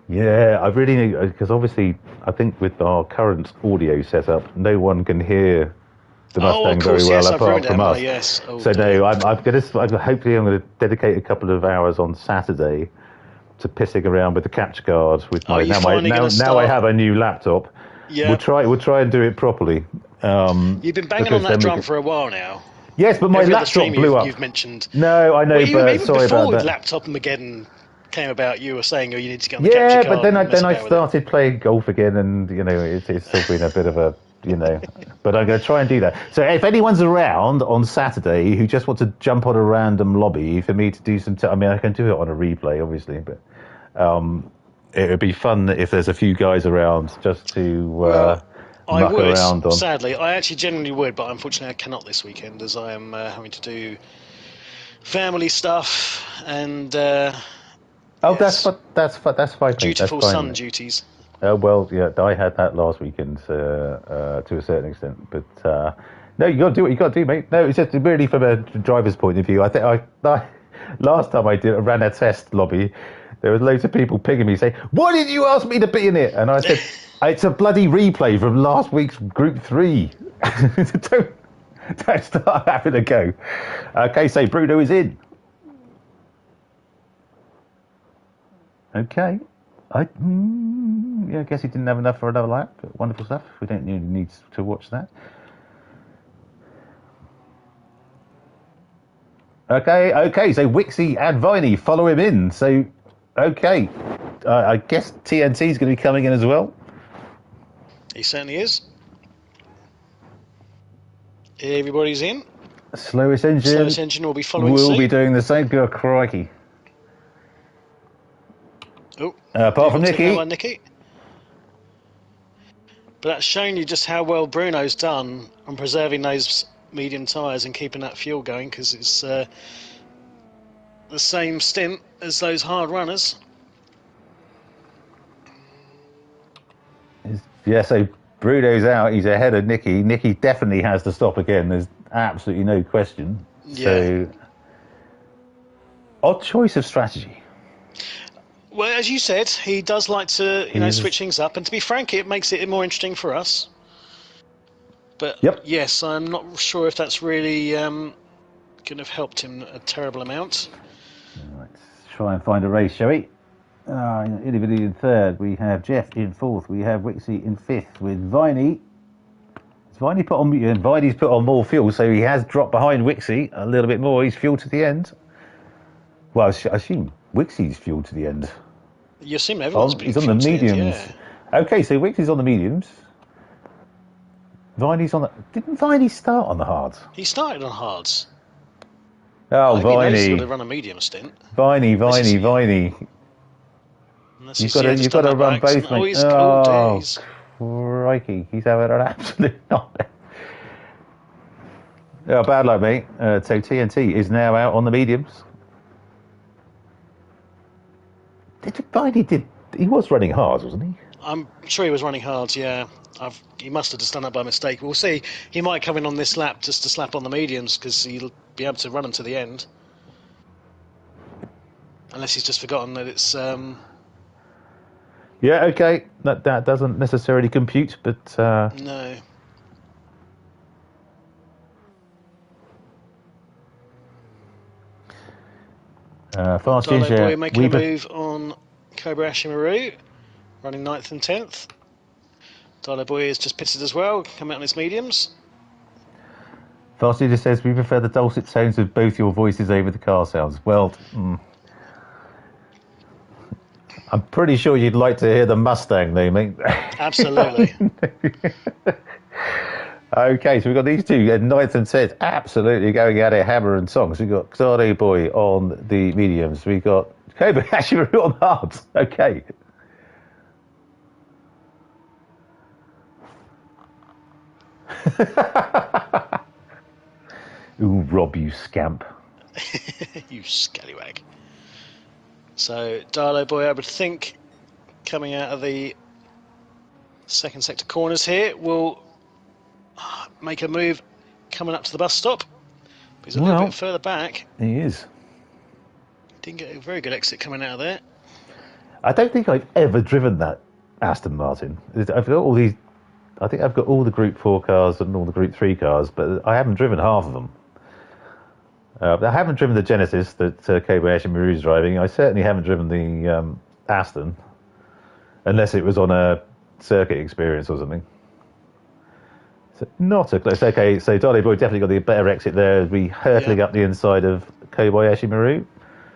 Yeah, I really need, because obviously I think with our current audio setup, no one can hear the Mustang very well apart from us. Yes. Oh, so dear. no, hopefully I'm going to dedicate a couple of hours on Saturday to pissing around with the catch card with my now I have a new laptop. Yeah. We'll try and do it properly. You've been banging on that drum for a while now. Yes, but my laptop blew up. You've mentioned. No, I know, but sorry about that. Before Laptop Mageddon came about, you were saying, "Oh, you need to get on the capture card." Yeah, but then I started playing golf again, and it's still been a bit of a But I'm going to try and do that. So if anyone's around on Saturday who just wants to jump on a random lobby for me to do some, I can do it on a replay, obviously, but it would be fun if there's a few guys around just to. I would, sadly. I actually genuinely would, but unfortunately I cannot this weekend as I am having to do family stuff and... that's fine. Dutiful son duties. Well, yeah, I had that last weekend to a certain extent, but no, you got to do what you got to do, mate. No, it's just really from a driver's point of view. I think I last time I ran a test lobby, there was loads of people pinging me saying, "Why did you ask me to be in it?" And I said, "It's a bloody replay from last week's Group 3. don't start having a go." Okay, so Bruno is in. Okay. I guess he didn't have enough for another lap. But wonderful stuff. We don't need to watch that. Okay. So Wixie and Viney follow him in. So, okay. I guess TNT is going to be coming in as well. He certainly is. Everybody's in. Slowest engine will be following suit. We'll be doing the same. Good crikey. Oh, apart from Nicky. But that's showing you just how well Bruno's done on preserving those medium tyres and keeping that fuel going, because it's the same stint as those hard runners. Yeah, so Bruno's out. He's ahead of Nicky. Nicky definitely has to stop again. There's absolutely no question. Yeah. So, odd choice of strategy. Well, as you said, he does like to, switch things up. And to be frank, it makes it more interesting for us. But yes, I'm not sure if that's really going to have helped him a terrible amount. Let's try and find a race, shall we? Individually in third, we have Jeff in fourth, we have Wixie in fifth with Viney. Viney's put on more fuel, so he has dropped behind Wixie a little bit more. He's fueled to the end. Well, I assume Wixie's fueled to the end. You assume everyone's been he's on the mediums. Okay, so Wixie's on the mediums. Viney's on the... Didn't Viney start on the hards? He started on hards. Oh, Viney. He's got to run a medium stint. Viney. You've got to run both, mate. Oh, crikey. He's having an absolute nightmare. Oh, bad luck, mate. So TNT is now out on the mediums. He was running hard, wasn't he? I'm sure he was running hard, yeah. He must have just done that by mistake. We'll see. He might come in on this lap just to slap on the mediums because he'll be able to run them to the end. Unless he's just forgotten that it's... Yeah, okay. That doesn't necessarily compute, but... No. Fast Darlo Boy making a move on Cobra Ashimaru, running 9th and 10th. Darlo Boy is just pitted as well, coming out on his mediums. Varsity just says, we prefer the dulcet tones of both your voices over the car sounds. Well, I'm pretty sure you'd like to hear the Mustang, though, mate. Absolutely. Okay, so we've got these two, 9th and 10th, absolutely going at it, hammer and songs. We've got Xardo Boy on the mediums. We've got Kobayashi Maru on hards. Okay. Ooh, Rob, you scamp. You scallywag. So, Dialo Boy, I would think, coming out of the second sector corners here, will make a move coming up to the bus stop. He's a little bit further back. He is. Didn't get a very good exit coming out of there. I don't think I've ever driven that Aston Martin. I've got all these. I think I've got all the Group 4 cars and all the Group 3 cars, but I haven't driven half of them. I haven't driven the Genesis that Kobayashi Maru's driving. I certainly haven't driven the Aston, unless it was on a circuit experience or something. So not a close. Okay, so Dolly Boy definitely got the better exit there as we hurtling up the inside of Kobayashi Maru.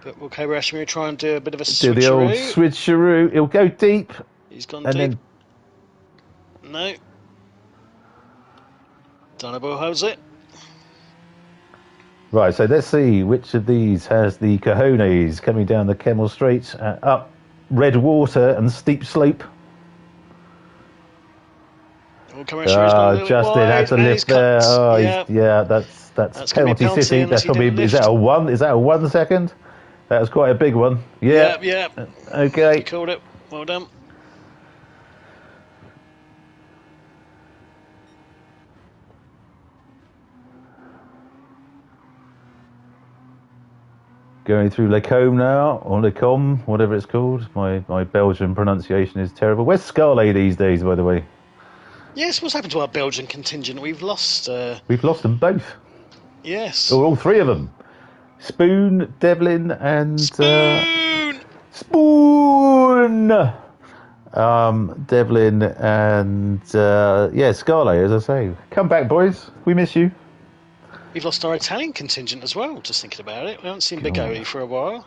But will Kobayashi Maru try and do a bit of a switcheroo? Do the old switcheroo. He'll go deep. He's gone deep. Then... No. Dolly Boy holds it. Right, so let's see which of these has the cojones coming down the Kemmel Straight, up Red Water and steep slope. Justin had to lift there. Oh, yeah, that's penalty city. That's probably is that a 1? Is that a 1 second? That was quite a big one. Yeah. Yeah. Okay. You called it. Well done. Going through Les Combes now, or Les Combes, whatever it's called. My Belgian pronunciation is terrible. Where's Scarlet these days, by the way? Yes, what's happened to our Belgian contingent? We've lost... We've lost them both. Yes. Or all three of them. Spoon, Devlin, and... Spoon! Spoon! Devlin and... Scarlet, as I say. Come back, boys. We miss you. We've lost our Italian contingent as well, just thinking about it. We haven't seen Big Oli for a while.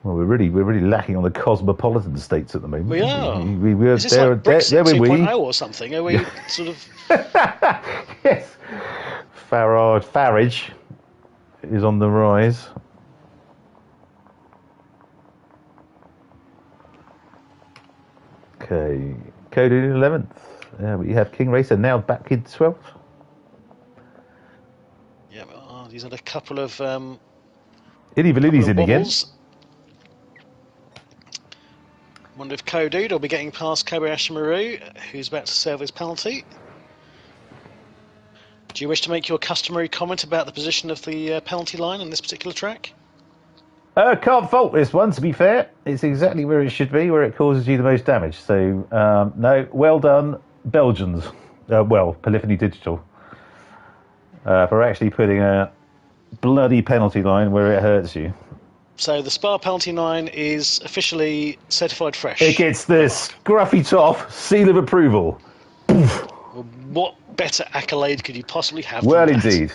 Well, we're really lacking on the cosmopolitan states at the moment. We are. Is this like Brexit 2.0 or something? Are we sort of... Yes. Farage is on the rise. Okay. Cody in 11th. Yeah, we have King Racer now back in 12th. Yeah, he's had a couple of... Illy Valini's in again. Wonder if Kodude will be getting past Kobayashi Maru, who's about to serve his penalty. Do you wish to make your customary comment about the position of the penalty line on this particular track? Can't fault this one, to be fair. It's exactly where it should be, where it causes you the most damage. So, no, well done, Belgians. Polyphony Digital. For actually putting a bloody penalty line where it hurts you. So the Spa penalty line is officially certified fresh. It gets the scruffy toff seal of approval. What better accolade could you possibly have? Well, indeed.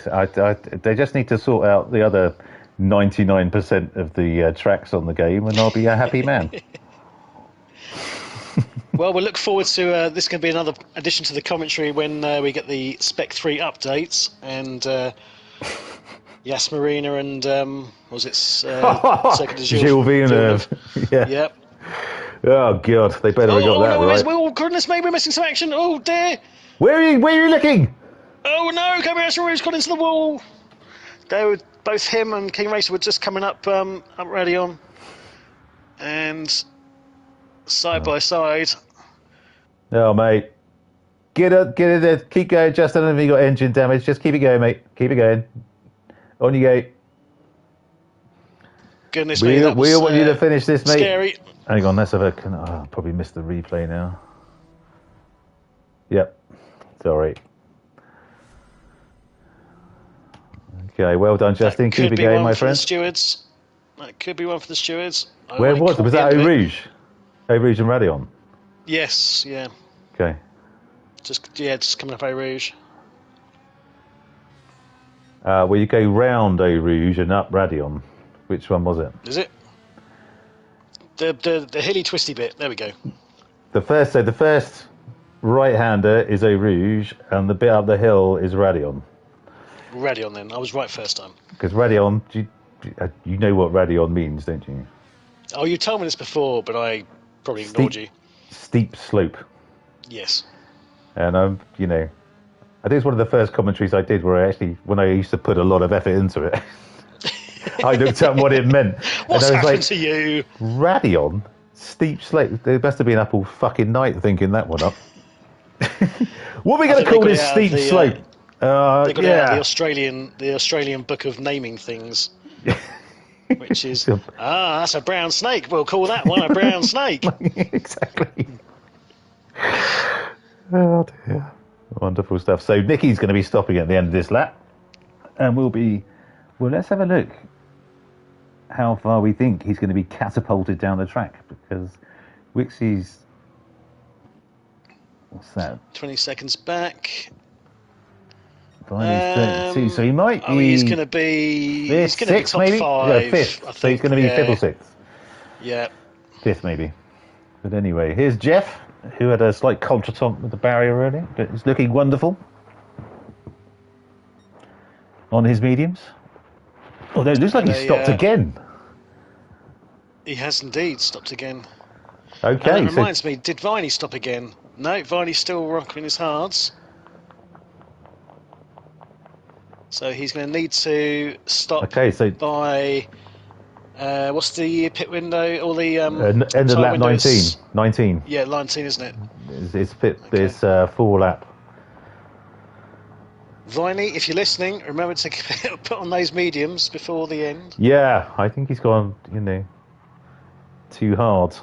They just need to sort out the other 99% of the tracks on the game, and I'll be a happy man. Well, we'll look forward to this. Going to be another addition to the commentary when we get the Spec 3 updates and. Yas Marina and was it Circuit de Gilles Villeneuve? Yeah. Yep. Oh god, they better have got that right. Oh goodness me, we're missing some action. Oh dear. Where are you looking? Oh no, Kobayashi Maru's got into the wall. They were both him and King Racer were just coming up ready on, and side by side. Oh mate, get it there. Keep going, Justin. I don't know if you got engine damage. Just keep it going, mate. Keep it going. On you go. Goodness me, that was we all want you to finish this, mate. Scary. Hang on, let's have a... I'll probably missed the replay now. Yep. Sorry. Okay, well done, Justin. Keep it going, my friend. Stewards. That could be one for the stewards. Where was it? Was that Eau Rouge? Eau Rouge and Radion? Yes, yeah. Okay. Just coming up Eau Rouge. Where you go round Eau Rouge and up Radion. Which one was it? Is it? The hilly twisty bit. There we go. The first right-hander is Eau Rouge, and the bit up the hill is Radion. Radion then. I was right first time. Because Radion, you know what Radion means, don't you? Oh, you told me this before, but I probably ignored you. Steep slope. Yes. And you know, I think it's one of the first commentaries I did where when I used to put a lot of effort into it, I looked up what it meant. What's and I was happened like, to you? Radion? Steep slope? They must have been up all fucking night thinking that one up. What are we going to call this steep slope? They got it out of the Australian book of naming things, which is that's a brown snake. We'll call that one a brown snake. Exactly. Oh dear, wonderful stuff. So Nicky's going to be stopping at the end of this lap, and let's have a look how far we think he's going to be catapulted down the track, because Wixie's, what's that? 20 seconds back. So he might be. He's going to be. He's going to be top maybe? 5. Yeah, fifth. I think. So he's going to be fifth or sixth. Yeah. Fifth maybe. But anyway, here's Jeff, who had a slight contretemps with the barrier earlier, but is looking wonderful on his mediums. Although it looks like he stopped again. He has indeed stopped again. Okay. And that reminds me, did Viney stop again? No, Viney's still rocking his hards. So he's going to need to stop by... what's the pit window? Or the end of lap 19. 19. Yeah, 19, isn't it? It's full lap. Viney, if you're listening, remember to put on those mediums before the end. Yeah, I think he's gone, too hard.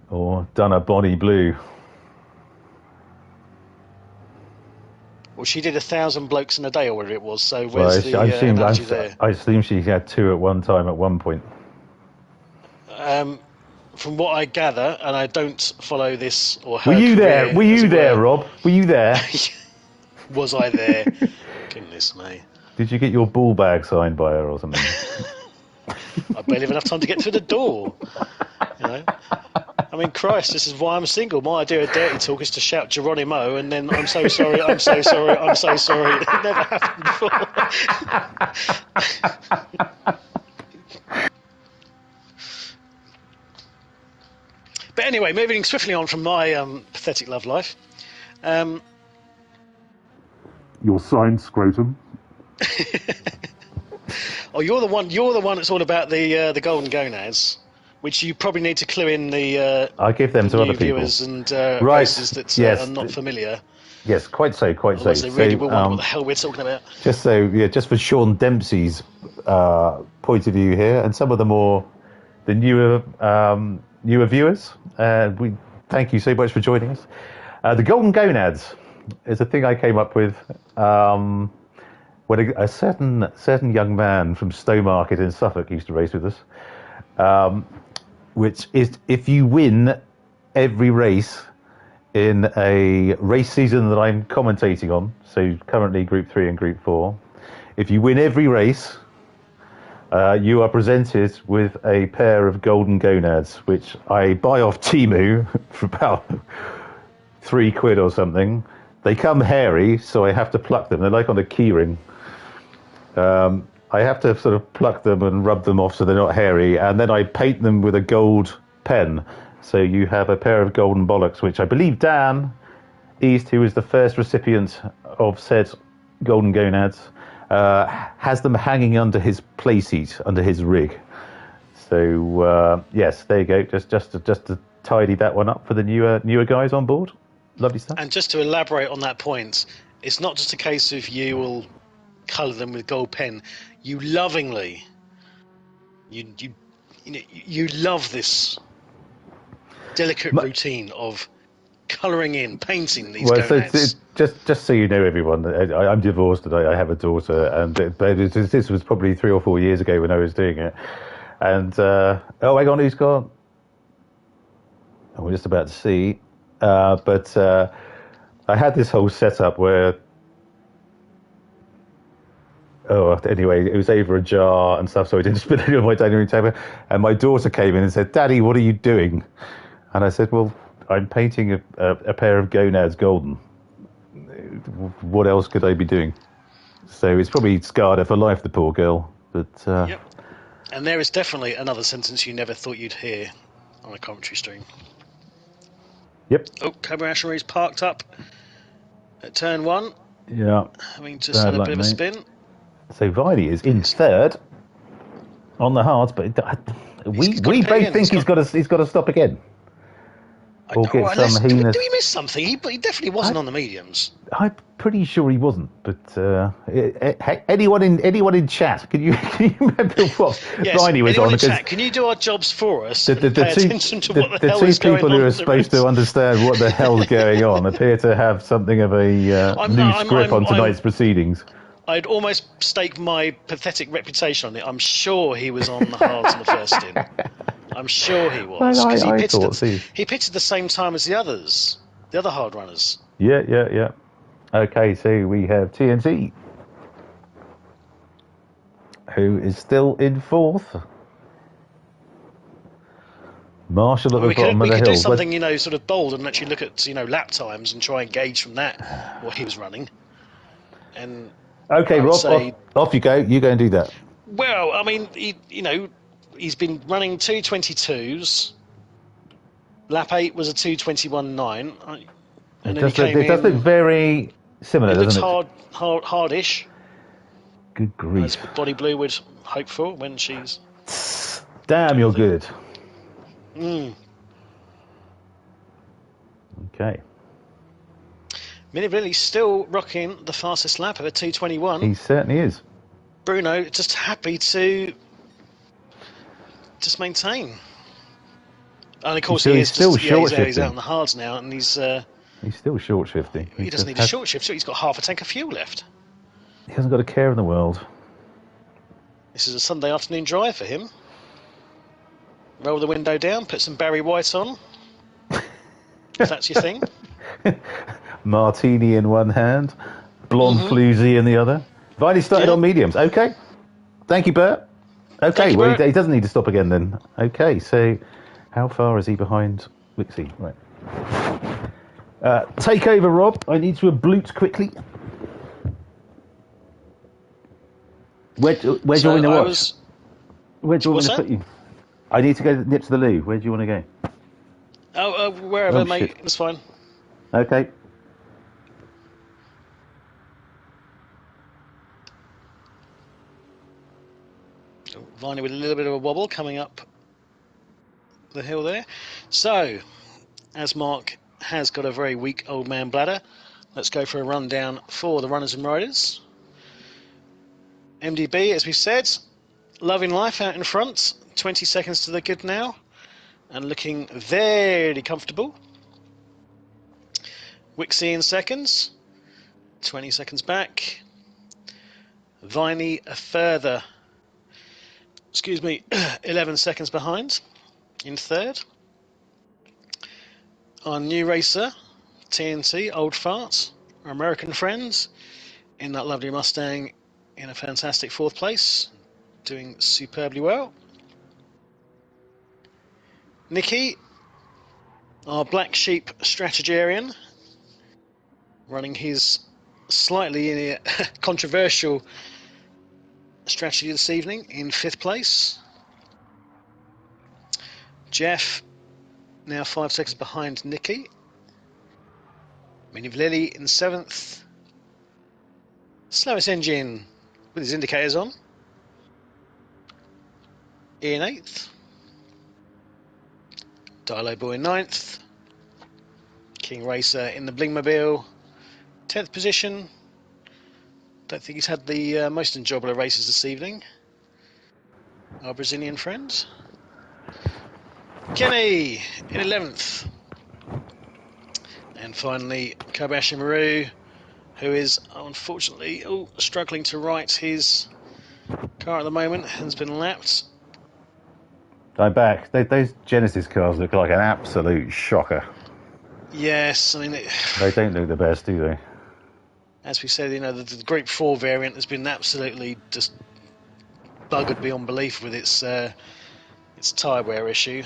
Or done a Bonnie Blue. Well, she did 1,000 blokes in a day or whatever it was, so where's the analogy there? I assume she had 2 at one time at one point. From what I gather, and I don't follow this or her Were you there? Were you there, well. Rob? Were you there? Was I there? Goodness me. Did you get your ball bag signed by her or something? I barely have enough time to get through the door. I mean, Christ, this is why I'm single. My idea of dirty talk is to shout Geronimo and then I'm so sorry, I'm so sorry, I'm so sorry. It never happened before. But anyway, moving swiftly on from my pathetic love life. Your signed scrotum. Oh, you're the one that's all about the golden gonads, which you probably need to clue in the I give them to other people. viewers and racers that are not familiar. Yes, quite so. Otherwise they really will wonder what the hell we're talking about. Just for Sean Dempsey's point of view here, and some of the newer viewers, we thank you so much for joining us. The golden gonads is a thing I came up with when a certain young man from Stowmarket in Suffolk used to race with us, which is if you win every race in a race season that I'm commentating on, so currently Group 3 and Group 4, if you win every race, you are presented with a pair of golden gonads, which I buy off Temu for about £3 or something. They come hairy, so I have to pluck them. They're like on a keyring. I have to sort of pluck them and rub them off so they're not hairy, and then I paint them with a gold pen. So you have a pair of golden bollocks, which I believe Dan East, who was the first recipient of said golden gonads, has them hanging under his play seat, under his rig. So yes, there you go. Just to tidy that one up for the newer guys on board. Lovely stuff. And just to elaborate on that point, it's not just a case of you will colour them with gold pen. You lovingly, you love this delicate routine of colouring in, painting these gonads. So just so you know, everyone, I'm divorced and I have a daughter, but this was probably 3 or 4 years ago when I was doing it. And oh, hang on, who's gone? we're just about to see. But I had this whole setup where, anyway, it was over a jar and stuff, so I didn't spill it on my dining room table. And my daughter came in and said, "Daddy, what are you doing?" And I said, "Well, I'm painting a pair of gonads golden. What else could I be doing?" So it's probably scarred her for life, the poor girl. But Yep. And there is definitely another sentence you never thought you'd hear on a commentary stream. Yep. Oh, Kobayashi's parked up at turn 1. Yeah. Having just had a bit of a spin. So Viney is in third on the hards, but we both think he's got to stop again. Or get some heinous... Do we miss something? He definitely wasn't on the mediums. I'm pretty sure he wasn't. But anyone in chat, can you remember what Viney was on? Chat, can you do our jobs for us? Pay attention to what the hell is going on. The two people who are supposed to understand what the hell's going on appear to have something of a new script on tonight's proceedings. I'd almost stake my pathetic reputation on it. I'm sure he was on the hards in the first stint. I'm sure he was. He pitted the same time as the other hard runners. Yeah. Okay, so we have TNT, who is still in fourth. Marshall at the bottom of the hill. We could do something, sort of bold and actually look at, lap times and try and gauge from that what he was running. And okay, Rob, off you go. You go and do that. Well, I mean, he's been running 2:22s. Lap 8 was a 2:21.9. It does look very similar, doesn't it? It looks hardish. Good grief. As Body Blue would hope for when she's... Damn, you're good. Okay. Minivelli's still rocking the fastest lap of a 2:21. He certainly is. Bruno just happy to just maintain. And of course he's still short shifting. He's out on the hards now, and he's still short shifting. He doesn't need a short shift, so he's got half a tank of fuel left. He hasn't got a care in the world. This is a Sunday afternoon drive for him. Roll the window down, put some Barry White on. If that's your thing. Martini in one hand, blonde floozy in the other. Viney started on mediums. Okay. Thank you, Bert. Okay, well, he doesn't need to stop again then. Okay, so how far is he behind Wixie? Right. Take over, Rob. I need to ablute quickly. Where do you want to watch? Where do you want me to put you? I need to go nip to the loo. Where do you want to go? Wherever, mate. Shit. That's fine. Okay. Viney with a little bit of a wobble coming up the hill there. So, as Mark has got a very weak old man bladder, let's go for a rundown for the runners and riders. MDB, as we said, loving life out in front. 20 seconds to the good now, and looking very comfortable. Wixie in seconds, 20 seconds back. Viney a further 11 seconds behind in third. Our new racer, TNT, Old Fart, our American friends, in that lovely Mustang in a fantastic fourth place, doing superbly well. Nicky, our black sheep strategarian, running his slightly controversial strategy this evening in fifth place. Jeff now 5 seconds behind Nicky. Lily in seventh. Slowest engine with his indicators on. In eighth. Dilo Boy in ninth. King Racer in the Blingmobile, 10th position. Don't think he's had the most enjoyable of races this evening. Our Brazilian friend. Kenny in 11th. And finally, Kobayashi Maru, who is unfortunately struggling to right his car at the moment, has been lapped. I'm back. Those Genesis cars look like an absolute shocker. Yes, I mean, They don't look the best, do they? as we said, the Group 4 variant has been absolutely just buggered beyond belief with its tyre wear issue.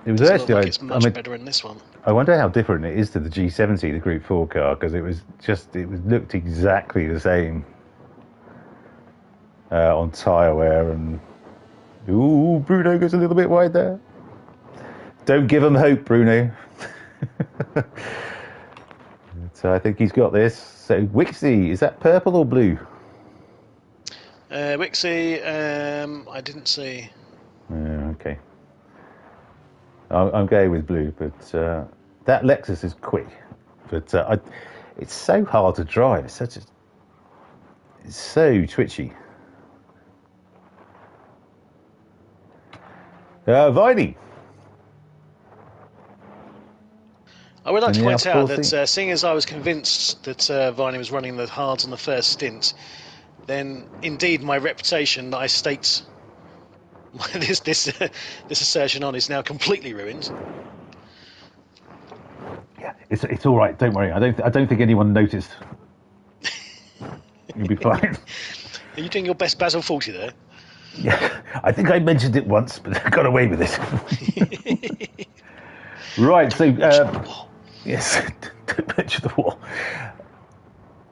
It was Doesn't actually. look like it's much better in this one. I wonder how different it is to the G70, the Group 4 car, because it looked exactly the same on tyre wear and. Ooh, Bruno goes a little bit wide there. Don't give him hope, Bruno. So I think he's got this. So Wixie, is that purple or blue? Wixie, I didn't see. Okay. I'm going with blue, but that Lexus is quick. But it's so hard to drive. It's so twitchy. Viney. I would like to point out that seeing as I was convinced that Viney was running the hards on the first stint, then indeed my reputation that I staked this assertion on is now completely ruined. Yeah, it's all right. Don't worry. I don't think anyone noticed. You'll be fine. Are you doing your best Basil 40 there? Yeah, I think I mentioned it once, but I got away with it. Right, so yes, don't mention the wall.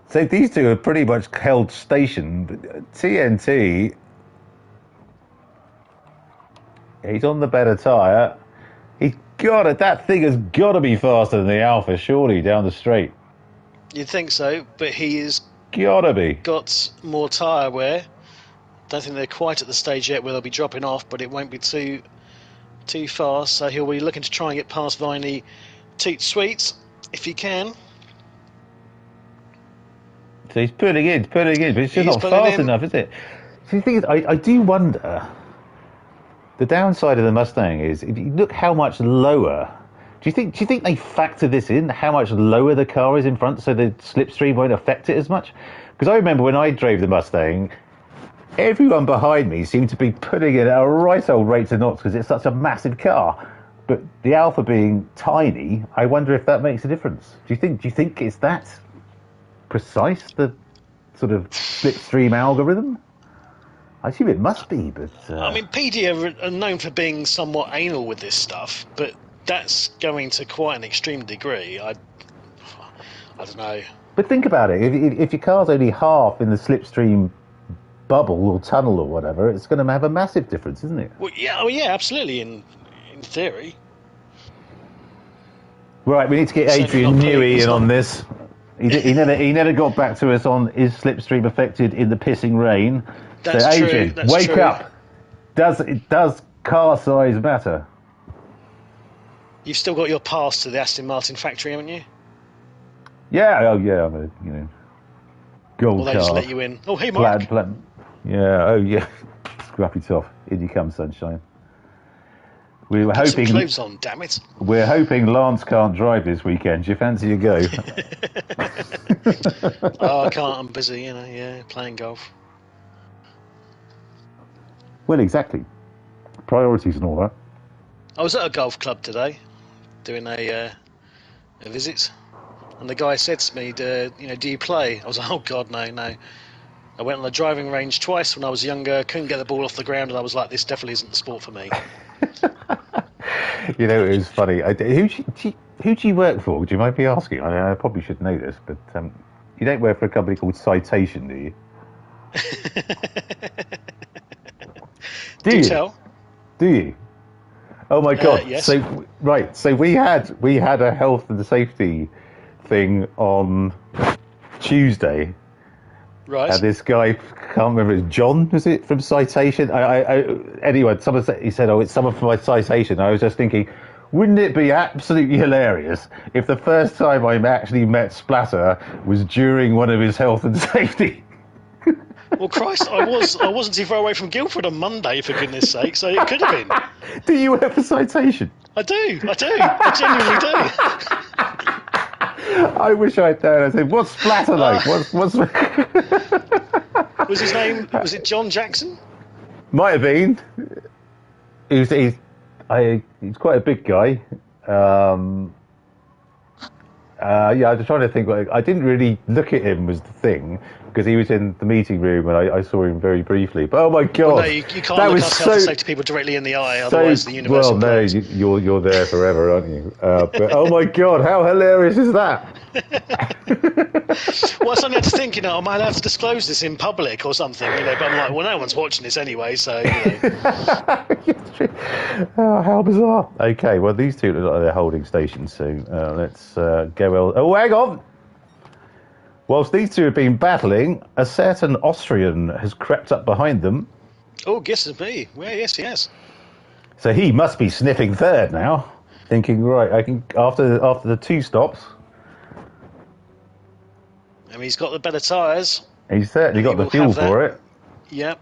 So these two are pretty much held station. But TNT, he's on the better tyre. He's got it. That thing has got to be faster than the Alpha, surely, down the straight. You'd think so, but he is got more tyre wear. Don't think they're quite at the stage yet where they'll be dropping off, but it won't be too fast. So he'll be looking to try and get past Viney toot sweet if he can. So he's pulling in, but it's just not fast enough, is it? So the thing is, I do wonder. The downside of the Mustang is, if you look how much lower. Do you think they factor this in? How much lower the car is in front, so the slipstream won't affect it as much? Because I remember when I drove the Mustang, everyone behind me seemed to be putting in at a right old rate of knots because it's such a massive car. But the Alpha being tiny, I wonder if that makes a difference. Do you think it's that precise, the sort of slipstream algorithm? I assume it must be, but... I mean, PD are known for being somewhat anal with this stuff, but that's going to quite an extreme degree. I don't know. But think about it. If your car's only half in the slipstream bubble or tunnel or whatever, it's going to have a massive difference, isn't it? Well, yeah, absolutely, in theory. Right, we need to get Adrian Newey in on this. He never got back to us on is slipstream affected in the pissing rain. That's so Adrian, true. wake up. Does car size matter? You've still got your pass to the Aston Martin factory, haven't you? Yeah, I'm a gold car. They just let you in. Oh, hey, Mark. Yeah, oh yeah. Scruffy toff. In you come, sunshine. We were hoping. Some clothes on, damn it. We're hoping Lance can't drive this weekend. Do you fancy a go? Oh, I can't. I'm busy, playing golf. Well, exactly. Priorities and all that. I was at a golf club today, doing a visit, and the guy said to me, "Do you play?" I was like, "Oh God, no." I went on the driving range twice when I was younger. Couldn't get the ball off the ground, and I was like, "This definitely isn't the sport for me." It was funny. Who do you work for? Do you mind me asking? I probably should know this, but you don't work for a company called Citation, do you? Do tell. Do you? Oh my God! Yes. So we had a health and safety thing on Tuesday. Right. This guy, can't remember, it's John, was it, from Citation? Anyway, he said, "Oh, it's someone from my Citation." I was just thinking, wouldn't it be absolutely hilarious if the first time I actually met Splatter was during one of his health and safety? Well, Christ, I wasn't too far away from Guildford on Monday, for goodness sake, so it could have been. Do you work for Citation? I do. I genuinely do. I wish I'd known. I said, "What's Splatter like? What's?" Was his name? Was it John Jackson? Might have been. he's quite a big guy. Yeah, I was trying to think. I didn't really look at him was the thing because he was in the meeting room and I saw him very briefly. But oh my god, Well, no, you can't look us health and safety people directly in the eye, otherwise the universe well, no, implodes. you're there forever, aren't you? But oh my god, how hilarious is that? Well, I suddenly had to think, you know, am I allowed to disclose this in public or something? You know, but I'm like, well, no one's watching this anyway, so you know. Oh, how bizarre. Okay, well, these two look like they're holding stations, so let's go. Oh, hang on. Whilst these two have been battling, a certain Austrian has crept up behind them. Oh, guess it's me. Well, yes, he has. So he must be sniffing third now, thinking, right, I can after the 2 stops. I mean, he's got the better tyres. He's certainly got the fuel for it. Yep.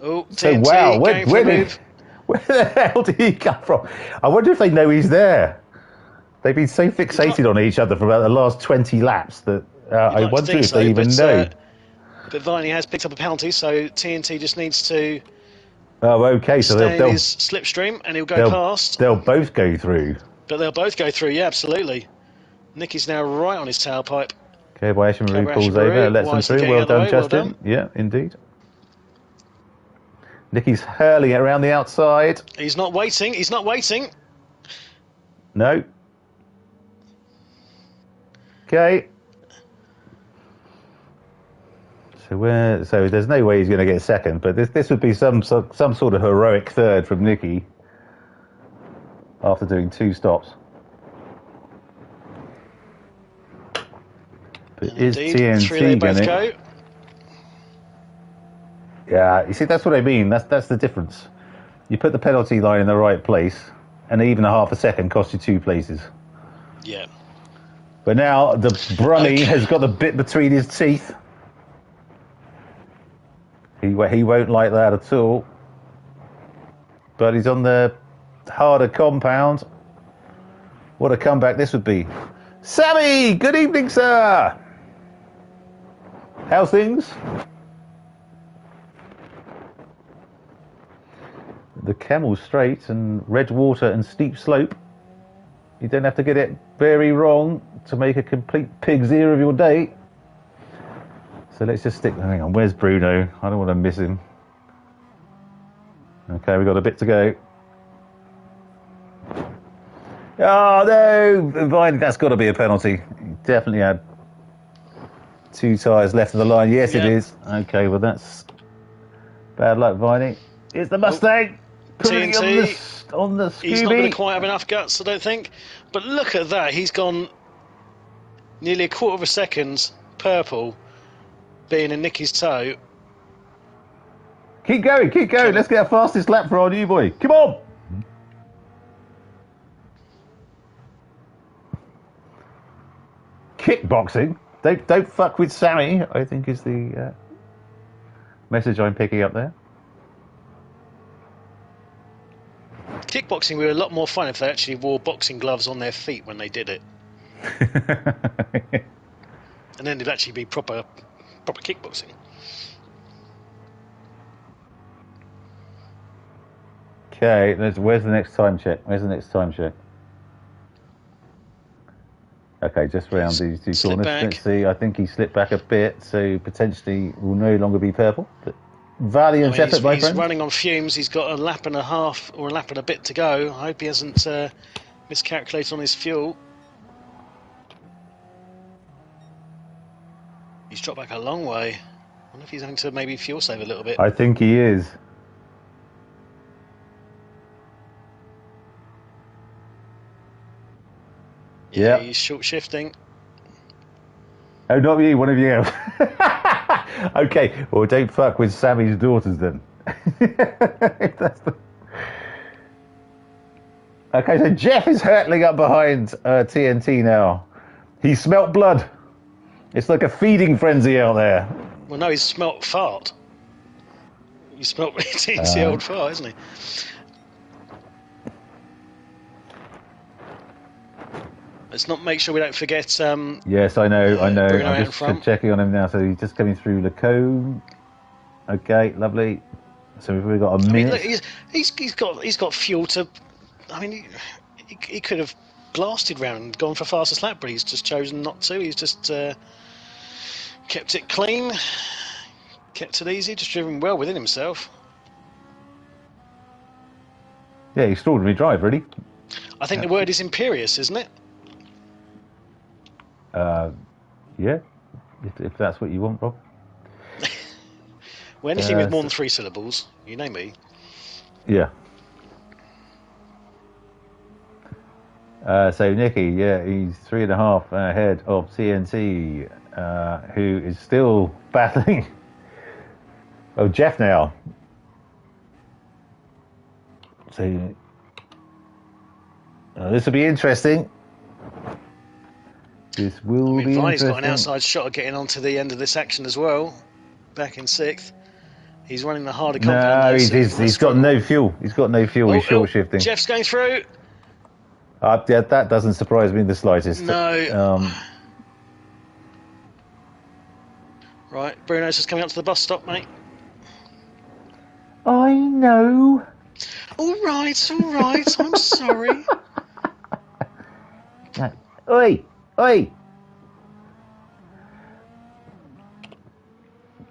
Oh, TNT, so wow, where the hell did he come from? I wonder if they know he's there. They've been so fixated on each other for about the last 20 laps that I wonder if they even know. But Viney has picked up a penalty, so TNT just needs to. Oh, okay. So stay in his slipstream, and he'll go past. They'll both go through. But they'll both go through. Yeah, absolutely. Nicky's now right on his tailpipe. Okay, Marie pulls over, lets them through. Well done, Justin. Yeah, indeed. Nicky's hurling it around the outside. He's not waiting. He's not waiting. No. Okay. So there's no way he's going to get second, but this would be some sort of heroic third from Nicky after doing 2 stops. But is TNT going to? Yeah, you see, that's what I mean. That's the difference. You put the penalty line in the right place, and even a half a second costs you 2 places. Yeah. But now the Brummy has got the bit between his teeth. He won't like that at all. But he's on the harder compound. What a comeback this would be. Sammy, good evening, sir. How's things? The Camel Straight and Red Water and Steep Slope. You don't have to get it very wrong to make a complete pig's ear of your day. So let's just stick. Hang on, where's Bruno? I don't want to miss him. Okay, we've got a bit to go. Oh no, Vine, that's got to be a penalty. He definitely had 2 tyres left of the line. Yes, it is. Okay, well that's bad luck, Viney. It's the Mustang. TNT on the Scooby. He's not going to quite have enough guts, I don't think. But look at that. He's gone nearly a quarter of a second purple, being in Nicky's toe. Keep going. Let's get a fastest lap for our new boy. Come on. Kickboxing. Don't fuck with Sammy, I think is the message I'm picking up there. Kickboxing would be a lot more fun if they actually wore boxing gloves on their feet when they did it. And then it'd actually be proper kickboxing. Okay, where's the next time check? Okay, just round these 2 corners. Let's see, I think he slipped back a bit, so potentially will no longer be purple. But valiant effort, my friend. He's running on fumes. He's got a lap and a half or a lap and a bit to go. I hope he hasn't miscalculated on his fuel. He's dropped back a long way. I wonder if he's having to maybe fuel save a little bit. I think he is. Yeah, he's short shifting. Oh, not you, one of you. Okay, well, don't fuck with Sammy's daughters then. Okay, so Jeff is hurtling up behind TNT now. He smelt blood. It's like a feeding frenzy out there. Well, no, he's smelt fart. He smelt TNT old fart, isn't he? Let's not make sure we don't forget. Yes, I know. Bruno I'm just checking on him now. So he's just coming through Lacombe. Okay, lovely. So we've got a I mean, minute. look, he's got fuel to. I mean, he could have blasted round and gone for faster lap, but he's just chosen not to. He's just kept it clean, kept it easy, just driven well within himself. Yeah, extraordinary drive, really. I think the word is imperious, isn't it? Yeah, if that's what you want, Rob. Well, anything with more than 3 syllables, you know me. Yeah. So Nicky, yeah, he's 3.5 ahead of TNT, who is still battling. Oh, Jeff now. So this will be interesting. This will be Viney's interesting. got an outside shot of getting onto the end of this action as well. Back in 6th. He's running the harder compound. No, he's got no fuel. He's got no fuel. He's short shifting. Jeff's going through. Yeah, that doesn't surprise me in the slightest. No. Right, Bruno's just coming up to the bus stop, mate. I know. All right, I'm sorry. Oi, oi.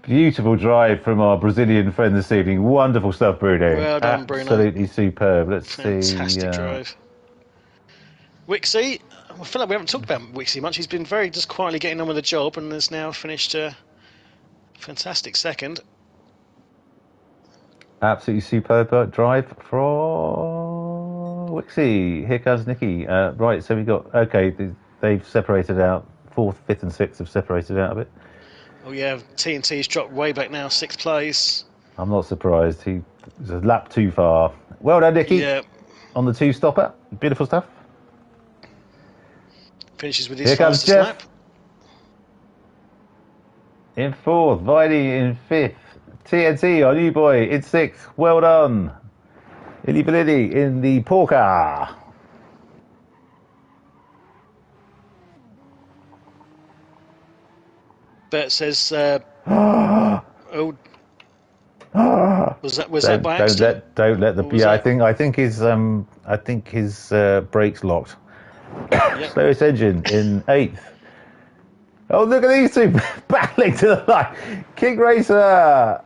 Beautiful drive from our Brazilian friend this evening. Wonderful stuff, Bruno. Well done, Bruno. Absolutely superb. Let's Fantastic drive. Wixie, I feel like we haven't talked about Wixie much. He's been very just quietly getting on with the job and has now finished a fantastic 2nd. Absolutely superb drive from Wixie. Here comes Nicky. Right, so we got, okay, they've separated out. 4th, 5th and 6th have separated out a bit. Oh yeah, TNT's dropped way back now, 6th place. I'm not surprised. He was a lap too far. Well done, Nicky. Yeah. On the 2-stopper. Beautiful stuff. Finishes with his fastest lap. In 4th, Viney in 5th. TNT, our new boy, in 6th. Well done. Illy Belilly in the Porker. Bert says, oh, was that by accident? Don't let the. Yeah, I think his brakes locked. Yep. Slowest engine in 8th. Oh, look at these two battling to the line. King Racer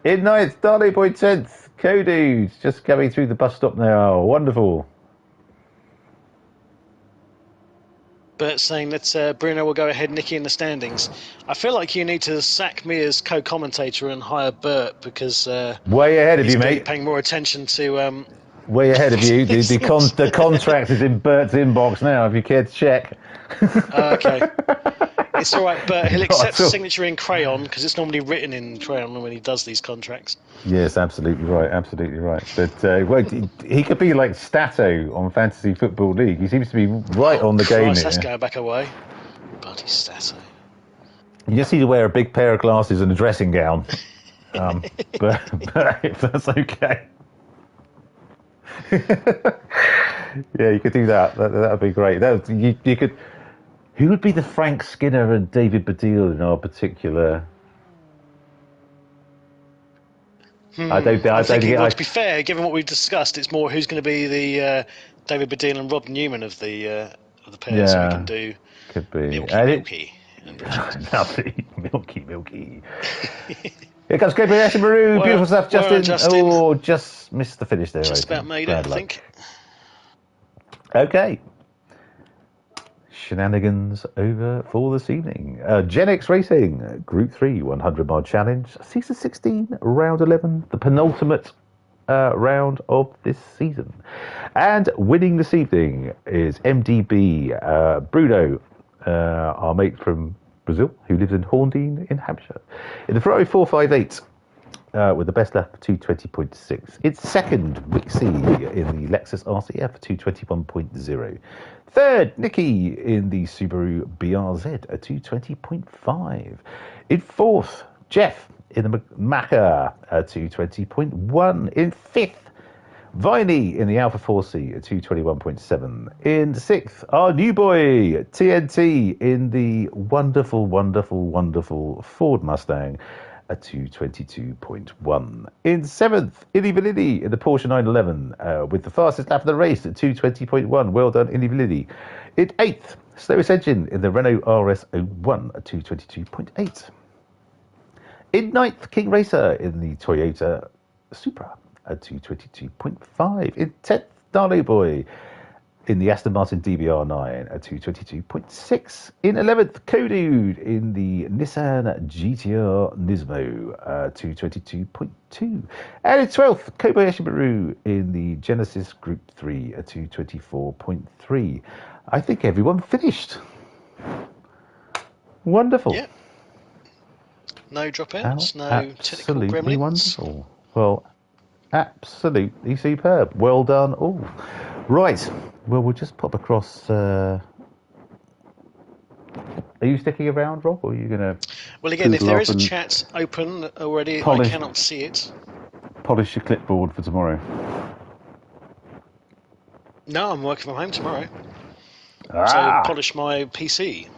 in 9th. Darley Boy 10th. Codude just coming through the bus stop now. Wonderful. Bert saying that Bruno will go ahead, Nicky in the standings. I feel like you need to sack me as co-commentator and hire Bert because way ahead of you, mate. Paying more attention to. Way ahead of you. The contract is in Bert's inbox now. If you care to check. Okay. It's all right, Bert. He'll accept the signature in crayon because it's normally written in crayon when he does these contracts. Yes, absolutely right. Absolutely right. But well, he could be like Stato on Fantasy Football League. He seems to be right on the game here. That's going back away. Bloody Stato. You just need to wear a big pair of glasses and a dressing gown. But if that's okay. Yeah, you could do that. That would be great. You could. Who would be the Frank Skinner and David Baddiel in our particular? I don't think. To be fair, given what we've discussed, it's more who's going to be the David Baddiel and Rob Newman of the pair. Yeah, so we can do. Could be Milky. Milky. Here comes Gabriel Essenmaru. Beautiful stuff, Justin. Oh, just missed the finish there. Just about made it, I think. Okay. Shenanigans over for this evening. Gen Racing Group 3 100 mile challenge, season 16, round 11, the penultimate round of this season. And winning this evening is MDB Bruno, our mate from Brazil, who lives in Horndean in Hampshire, in the Ferrari 458. With the best lap of 220.6. It's second, Wixie in the Lexus RCF 221.0. Third, Nicky in the Subaru BRZ at 220.5. In fourth, Jeff in the Macca at 220.1. In fifth, Viney in the Alpha 4C at 221.7. In sixth, our new boy, TNT in the wonderful Ford Mustang a 222.1. In 7th, Illy Validi in the Porsche 911 with the fastest lap of the race at 220.1. Well done, Illy Validi. In 8th, slowest engine in the Renault RS01 at 222.8. In 9th, King Racer in the Toyota Supra at 222.5. In 10th, Darlow Boy in the Aston Martin DBR9 at 222.6. In 11th, Kodude in the Nissan GTR Nismo 222.2. And in 12th, Kobayashi Maru in the Genesis Group 3 at 224.3. I think everyone finished. Wonderful. Yeah. No dropouts, no technical Absolutely gremlins. Wonderful. Well, absolutely superb. Well done all. Right. Well, we'll just pop across. Are you sticking around, Rob, or are you going to? Well, again, if there is a chat open already, I cannot see it. Polish your clipboard for tomorrow. No, I'm working from home tomorrow. Ah! So polish my PC.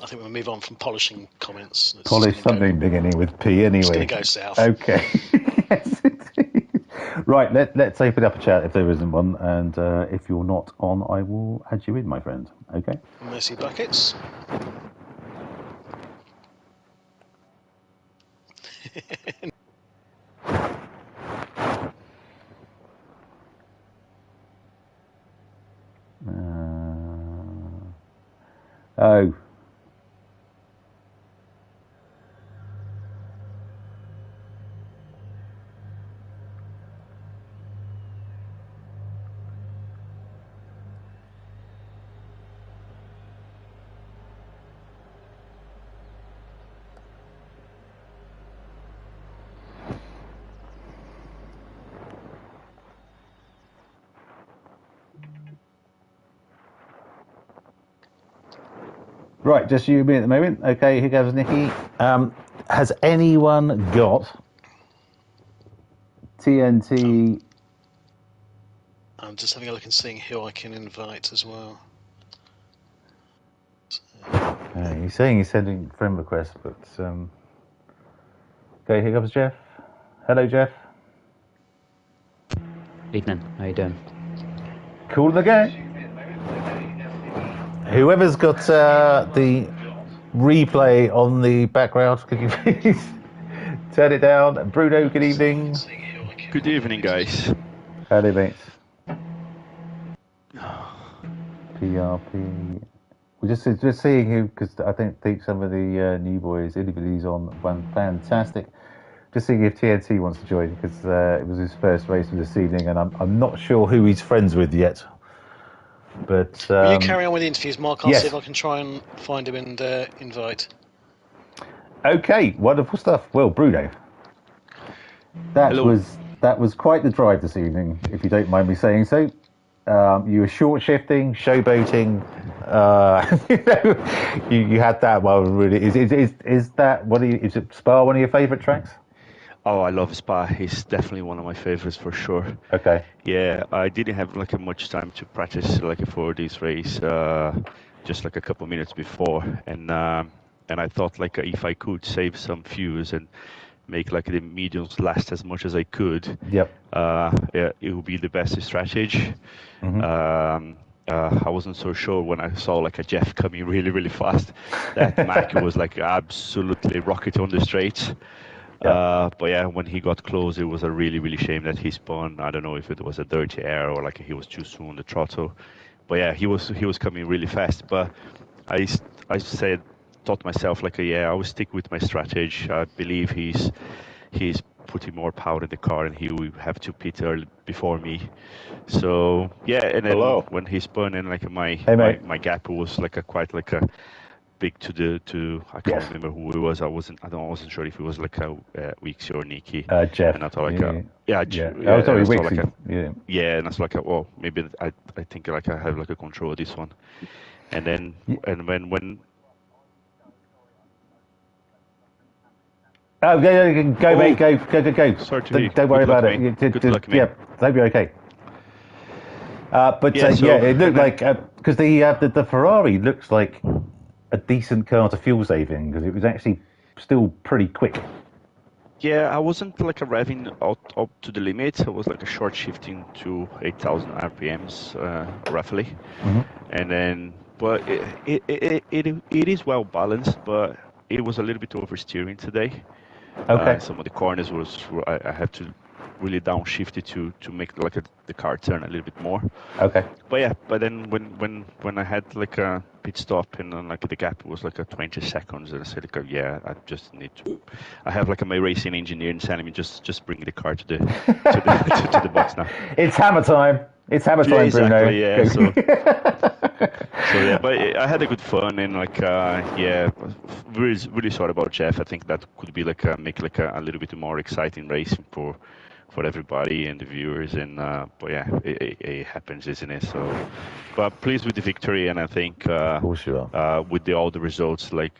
I think we'll move on from polishing comments. Polish something beginning with P anyway. It's going to go south. Okay. Yes, indeed. Right, let's open up a chat if there isn't one, and if you're not on, I will add you in, my friend. Okay? Mercy buckets. Oh. Right, just you and me at the moment. Okay, here goes Nikki. Has anyone got TNT? I'm just having a look and seeing who I can invite as well. He's saying he's sending friend requests, but okay, here comes Jeff. Hello, Jeff. Evening. How you doing? Cool in the game. Whoever's got the replay on the background, could you please turn it down? Bruno, good evening. Good evening, guys. Howdy, mates. PRP. We're just seeing who, because I think some of the new boys, anybody's on one fantastic. Just seeing if TNT wants to join, because it was his first race of this evening, and I'm not sure who he's friends with yet. But will you carry on with the interviews, Mark? I'll yes. see if I can try and find him and invite. Okay, wonderful stuff. Well, Bruno, that was quite the drive this evening, if you don't mind me saying so. You were short shifting, showboating. You had that one really. Is that is it Spa one of your favourite tracks? Oh, I love Spa. It's definitely one of my favorites for sure. Okay. Yeah, I didn't have much time to practice for this race, just a couple minutes before, and I thought if I could save some fuels and make the mediums last as much as I could. Yep. It would be the best strategy. Mm-hmm. I wasn't so sure when I saw a Jeff coming really, really fast that Mac was absolutely rocket on the straight. But yeah, when he got close, it was a really, really shame that he spun. I don't know if it was a dirty air or he was too soon on the throttle. But yeah, he was coming really fast. But I thought myself I will stick with my strategy. I believe he's putting more power in the car and he will have to pit early before me. So yeah, and then when he spun in my gap was quite big to I can't remember who it was. I wasn't sure if it was Weeksy or Nikki. Jeff. And I thought sorry, Weeksy. Yeah, and I was maybe I think I have a control of this one. And then and when Oh, go, mate, go. Sorry to don't worry about it. Good luck, mate. Yeah, hope you're okay. But it looked because the Ferrari looks like a decent car to fuel saving? Because it was actually still pretty quick. Yeah, I wasn't like a revving up to the limit. I was like a short shifting to 8,000 RPMs roughly, and then but it is well balanced, but it was a little bit oversteering today. Okay. Some of the corners I had to really downshift it to make like the car turn a little bit more. Okay. But then when I had like a pit stop and then like the gap was like a 20 seconds, and I said like, yeah, I just need to. I have like my racing engineer telling me just bring the car to the to the box now. It's hammer time. It's hammer time, Bruno. Exactly, yeah. So yeah, but I had a good fun and like yeah, really sorry about Jeff. I think that could be like make like a little bit more exciting racing for everybody and the viewers, and but yeah, it happens, isn't it? So, but pleased with the victory, and I think Of course you are. with all the results, like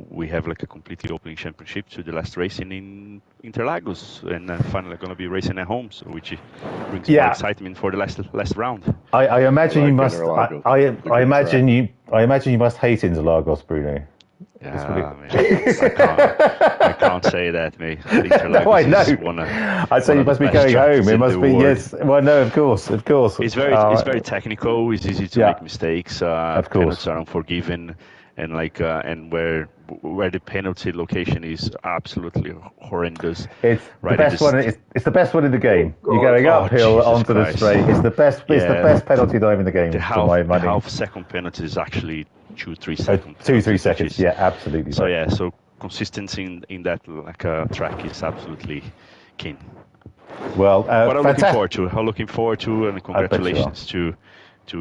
we have like a completely open championship to the last racing in Interlagos, and finally going to be racing at home, so which brings more excitement for the last round. I imagine you must. I imagine track. I imagine you must hate Interlagos, Bruno. Yeah, I can't say that, mate. No, I know. I'd say you must be going home. It must be yes. Well, no, of course. It's very technical. It's easy to make mistakes. Of course, penalties are unforgiven, and like and where the penalty location is absolutely horrendous. It's the best one. It's the best one in the game. You're going uphill Jesus onto Christ. the straight. It's the best. It's the best penalty dive in the game. The for my money. half-second penalty is actually 2-3 seconds. 2-3 seconds. Yeah, absolutely. So yeah, so consistency in that like track is absolutely key. Well, but I'm looking forward to, and congratulations to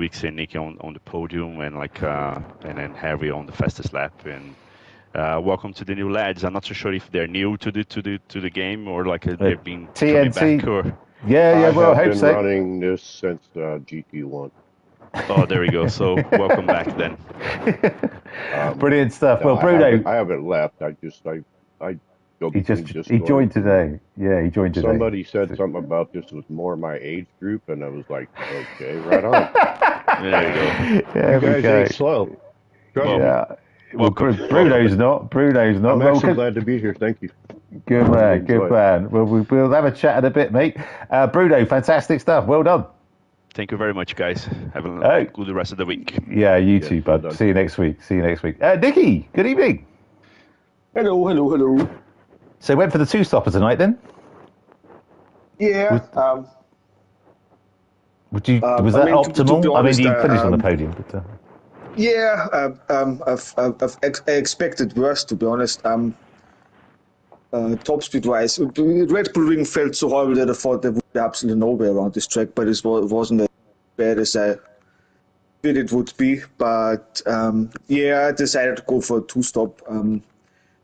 Ix and Nicky on the podium, and like and then Harry on the fastest lap, and welcome to the new lads. I'm not so sure if they're new to the game or like they've been coming back or. Yeah. Well, I hope so. I've been running this since GT1. Oh, there we go. So welcome back then. Brilliant stuff. No, well, Bruno, I haven't left. I he joined today. Yeah, he joined today. Somebody said something about this was more my age group, and I was like, okay, right on. There you go. There you we guys go. ain't slow. Yeah. Well, Bruno's not. I'm actually glad to be here. Thank you. Good man. Good man. Well, we'll have a chat in a bit, mate. Bruno, fantastic stuff. Well done. Thank you very much, guys. Have a good rest of the week. Yeah, you too, bud. Well, see you next week. Nicky, good evening. Hello. So went for the two-stopper tonight, then? Yeah. Was that optimal? To honest, you finished on the podium, but. Yeah, I've expected worse, to be honest. Top speed wise, Red Bull Ring felt so horrible that I thought there would be absolutely no way around this track, but it wasn't as bad as I thought it would be. But yeah, I decided to go for a two-stop.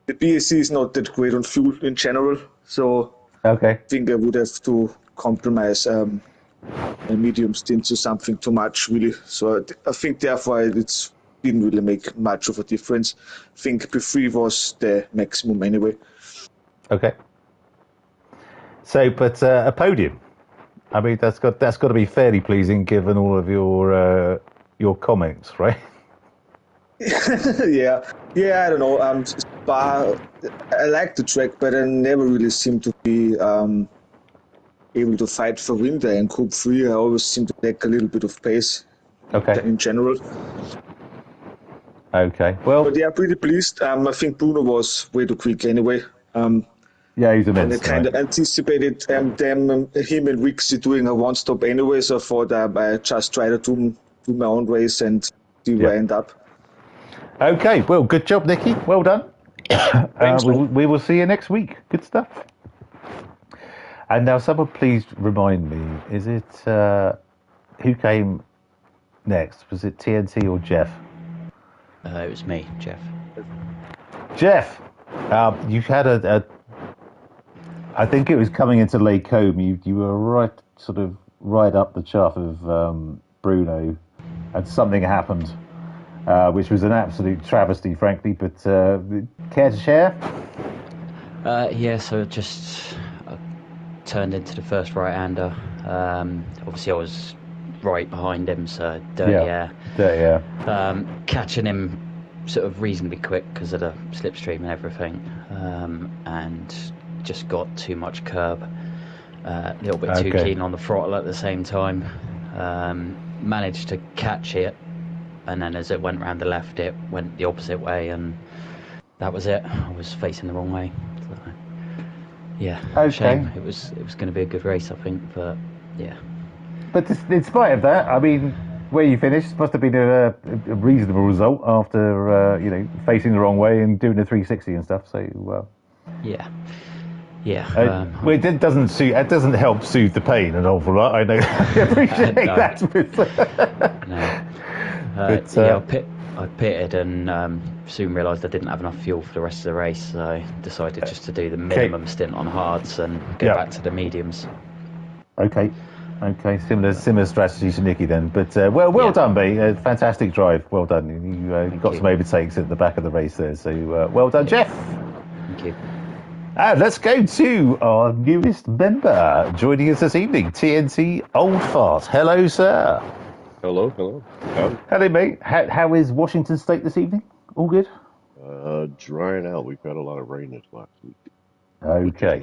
The BSC is not that great on fuel in general, so I think I would have to compromise a medium stint to something too much, really. So I think therefore it didn't really make much of a difference. I think P3 was the maximum anyway. Okay. So, but a podium. I mean, that's got to be fairly pleasing given all of your comments, right? yeah. I don't know. I like the track, but I never really seem to be able to fight for win there in Group 3. I always seem to take a little bit of pace. In general. Okay. Well. But yeah, pretty pleased. I think Bruno was way too quick anyway. Yeah, he's immense. And I kind of anticipated him and Wixie doing a one-stop anyway, so I thought I just try to do my own race and see where I end up. Okay, well, good job, Nicky. Well done. Thanks, we will see you next week. Good stuff. And now, someone please remind me, is it who came next? Was it TNT or Jeff? It was me, Jeff. Jeff, you had I think it was coming into Lake Combe. You were right up the chuff of Bruno, and something happened, which was an absolute travesty, frankly. But care to share? Yeah, so just turned into the first right-hander. Obviously, I was right behind him, so dirty air. Dirty air. Catching him sort of reasonably quick because of the slipstream and everything, and just got too much curb. A little bit too keen on the throttle at the same time. Managed to catch it, and then as it went round the left, it went the opposite way, and that was it. I was facing the wrong way. So, yeah, shame. It was going to be a good race, I think, but yeah. But in spite of that, I mean, where you finished must have been a reasonable result after facing the wrong way and doing the 360 and stuff. So yeah. Yeah. Well, it doesn't help soothe the pain an awful lot. I know. I appreciate that. I pitted and soon realised I didn't have enough fuel for the rest of the race, so I decided just to do the minimum stint on hards and go back to the mediums. Okay. Similar strategy to Nicky then. But well done, mate. Fantastic drive. Well done. You got some overtakes at the back of the race there. So well done, Jeff. Thank you. Let's go to our newest member joining us this evening, TNT Old Fart. Hello, sir. Hello. Hello, mate. How is Washington State this evening? All good? Drying out. We've got a lot of rain this last week. Okay.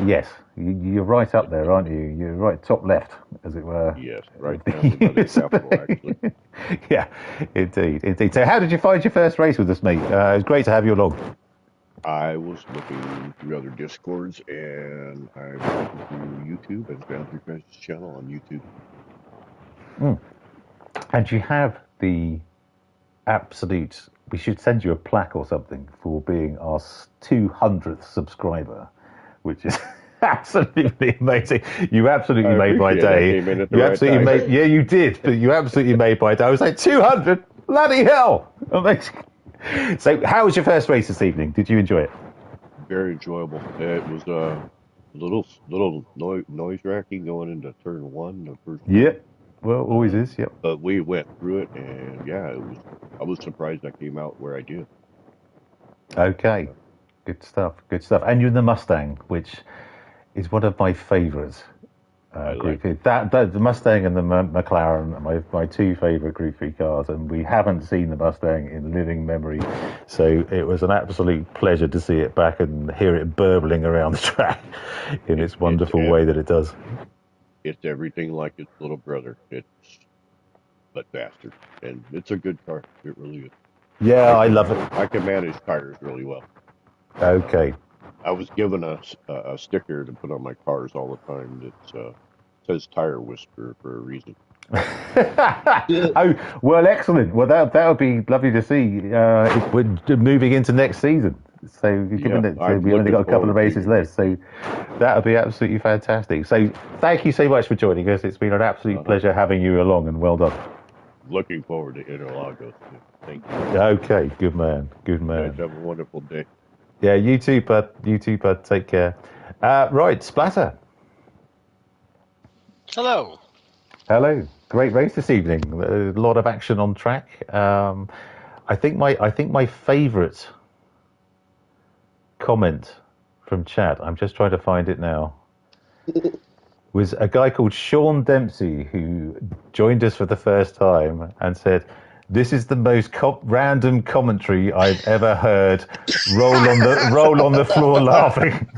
Yes, you're right up there, aren't you? You're right top left, as it were. Yes, right down by the capital, actually. Yeah, indeed. So how did you find your first race with us, mate? It was great to have you along. I was looking through other Discords, and I was looking through YouTube and found your guys' channel on YouTube. And you have the absolute... We should send you a plaque or something for being our 200th subscriber, which is absolutely amazing. You absolutely made my day. Yeah, you did, but you absolutely made my day. I was like, 200? Bloody hell! Amazing. So, how was your first race this evening? Did you enjoy it? Very enjoyable. It was a little noise racking going into turn one. The first Yep. Well, always is. Yep. But we went through it, and yeah, I was surprised I came out where I did. Okay. Good stuff. And you're in the Mustang, which is one of my favourites. Group three. The Mustang and the McLaren are my two favourite Group 3 cars, and we haven't seen the Mustang in living memory, so it was an absolute pleasure to see it back and hear it burbling around the track in its wonderful way that it does. It's everything like its little brother, but faster, and it's a good car. It really is. Yeah, I love it. I can manage tires really well. Okay. I was given a sticker to put on my cars all the time that says "Tire Whisperer" for a reason. Oh, well, excellent. Well, that would be lovely to see. We're moving into next season, so given that we only got a couple of races left, so that would be absolutely fantastic. So, thank you so much for joining us. It's been an absolute pleasure having you along, and well done. Looking forward to Interlagos. Thank you. Okay, good man. You guys have a wonderful day. Yeah, you too, bud. Take care. Right, Splatter. Hello. Great race this evening. A lot of action on track. I think my favourite comment from chat, I'm just trying to find it now, was a guy called Sean Dempsey who joined us for the first time and said, "This is the most random commentary I've ever heard." Roll on the floor laughing.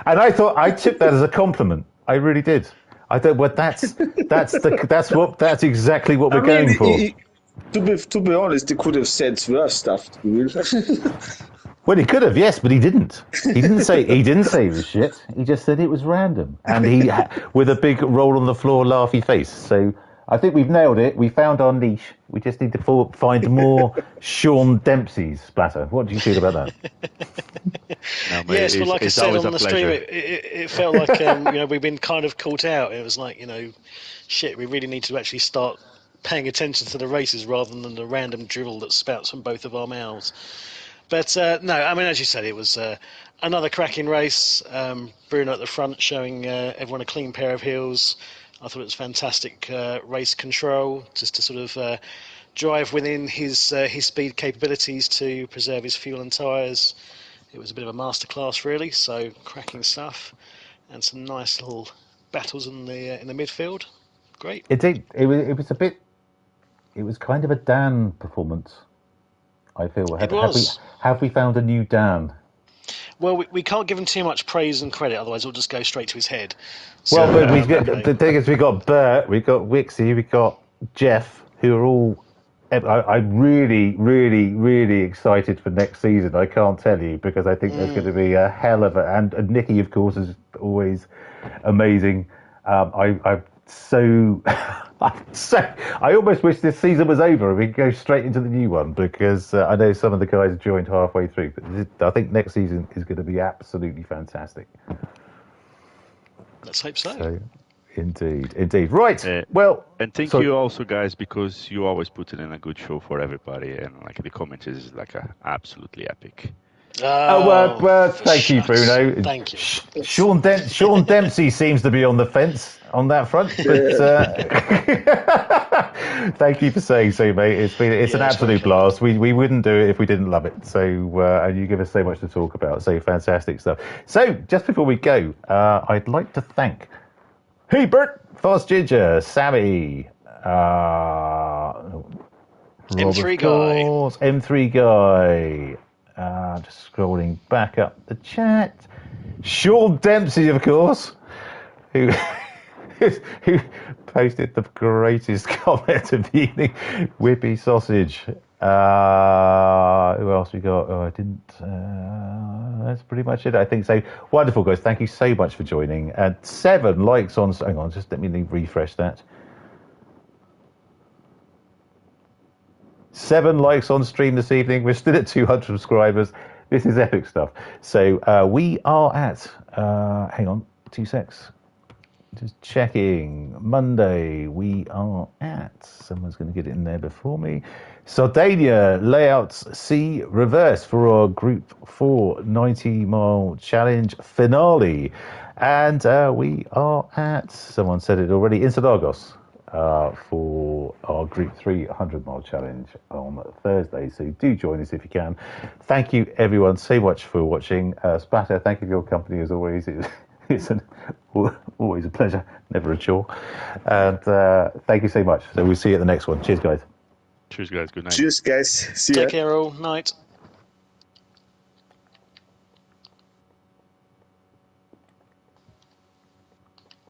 And I took that as a compliment. I really did. I thought, well, that's exactly what we're going for. To be honest, he could have said worse stuff. Well, he could have, yes, but he didn't. He didn't say it was shit. He just said it was random, and he with a big roll on the floor laughy face. So I think we've nailed it. We found our niche. We just need to find more Sean Dempsey's, Splatter. What do you feel about that? Yes, but like I said on the stream, it felt like we've been kind of caught out. It was like, shit, we really need to actually start paying attention to the races rather than the random drivel that spouts from both of our mouths. But no, I mean, as you said, it was another cracking race. Bruno at the front showing everyone a clean pair of heels. I thought it was fantastic race control, just to sort of drive within his speed capabilities to preserve his fuel and tyres. It was a bit of a masterclass, really. So cracking stuff, and some nice little battles in the midfield. Great. It was a bit it was kind of a Dan performance. I feel. Have we found a new Dan? Well, we can't give him too much praise and credit, otherwise it'll just go straight to his head. So, Well, but the thing is, we got Bert, we got Wixie, we got Jeff, who are all. I'm really, really, really excited for next season. I can't tell you because I think there's going to be a hell of a. And Nikki, of course, is always amazing. I'm so. I almost wish this season was over and we could go straight into the new one because I know some of the guys have joined halfway through. But I think next season is going to be absolutely fantastic. Let's hope so. Indeed. Right. Well, and thank you also, guys, because you always put in a good show for everybody, and like the comments is like absolutely epic. Thank you, Bruno. Thank you. Sean Dempsey seems to be on the fence on that front, but thank you for saying so, mate. It's an absolute blast. We wouldn't do it if we didn't love it. So and you give us so much to talk about. So fantastic stuff. So just before we go, I'd like to thank Bert, Fast Ginger, Sammy, M3 guy. Just scrolling back up the chat. Sean Dempsey, of course, who posted the greatest comment of the evening. Whippy sausage. Who else we got? Oh, I didn't. That's pretty much it, I think. So wonderful, guys. Thank you so much for joining. And 7 likes on. Hang on, just let me refresh that. 7 likes on stream this evening. We're still at 200 subscribers. This is epic stuff. So we are at, hang on, 2 secs. Just checking. Monday, we are at, someone's going to get it in there before me. Sardinia Layouts C Reverse for our Group 4 90-mile challenge finale. And we are at, someone said it already, Interlagos. For our Group 3 100-mile challenge on Thursday. So do join us if you can. Thank you, everyone, so much for watching. Splatter, thank you for your company as always. It's always a pleasure, never a chore. And thank you so much. So we'll see you at the next one. Cheers, guys. Cheers, guys. Good night. Cheers, guys. See ya. Take care all. Night.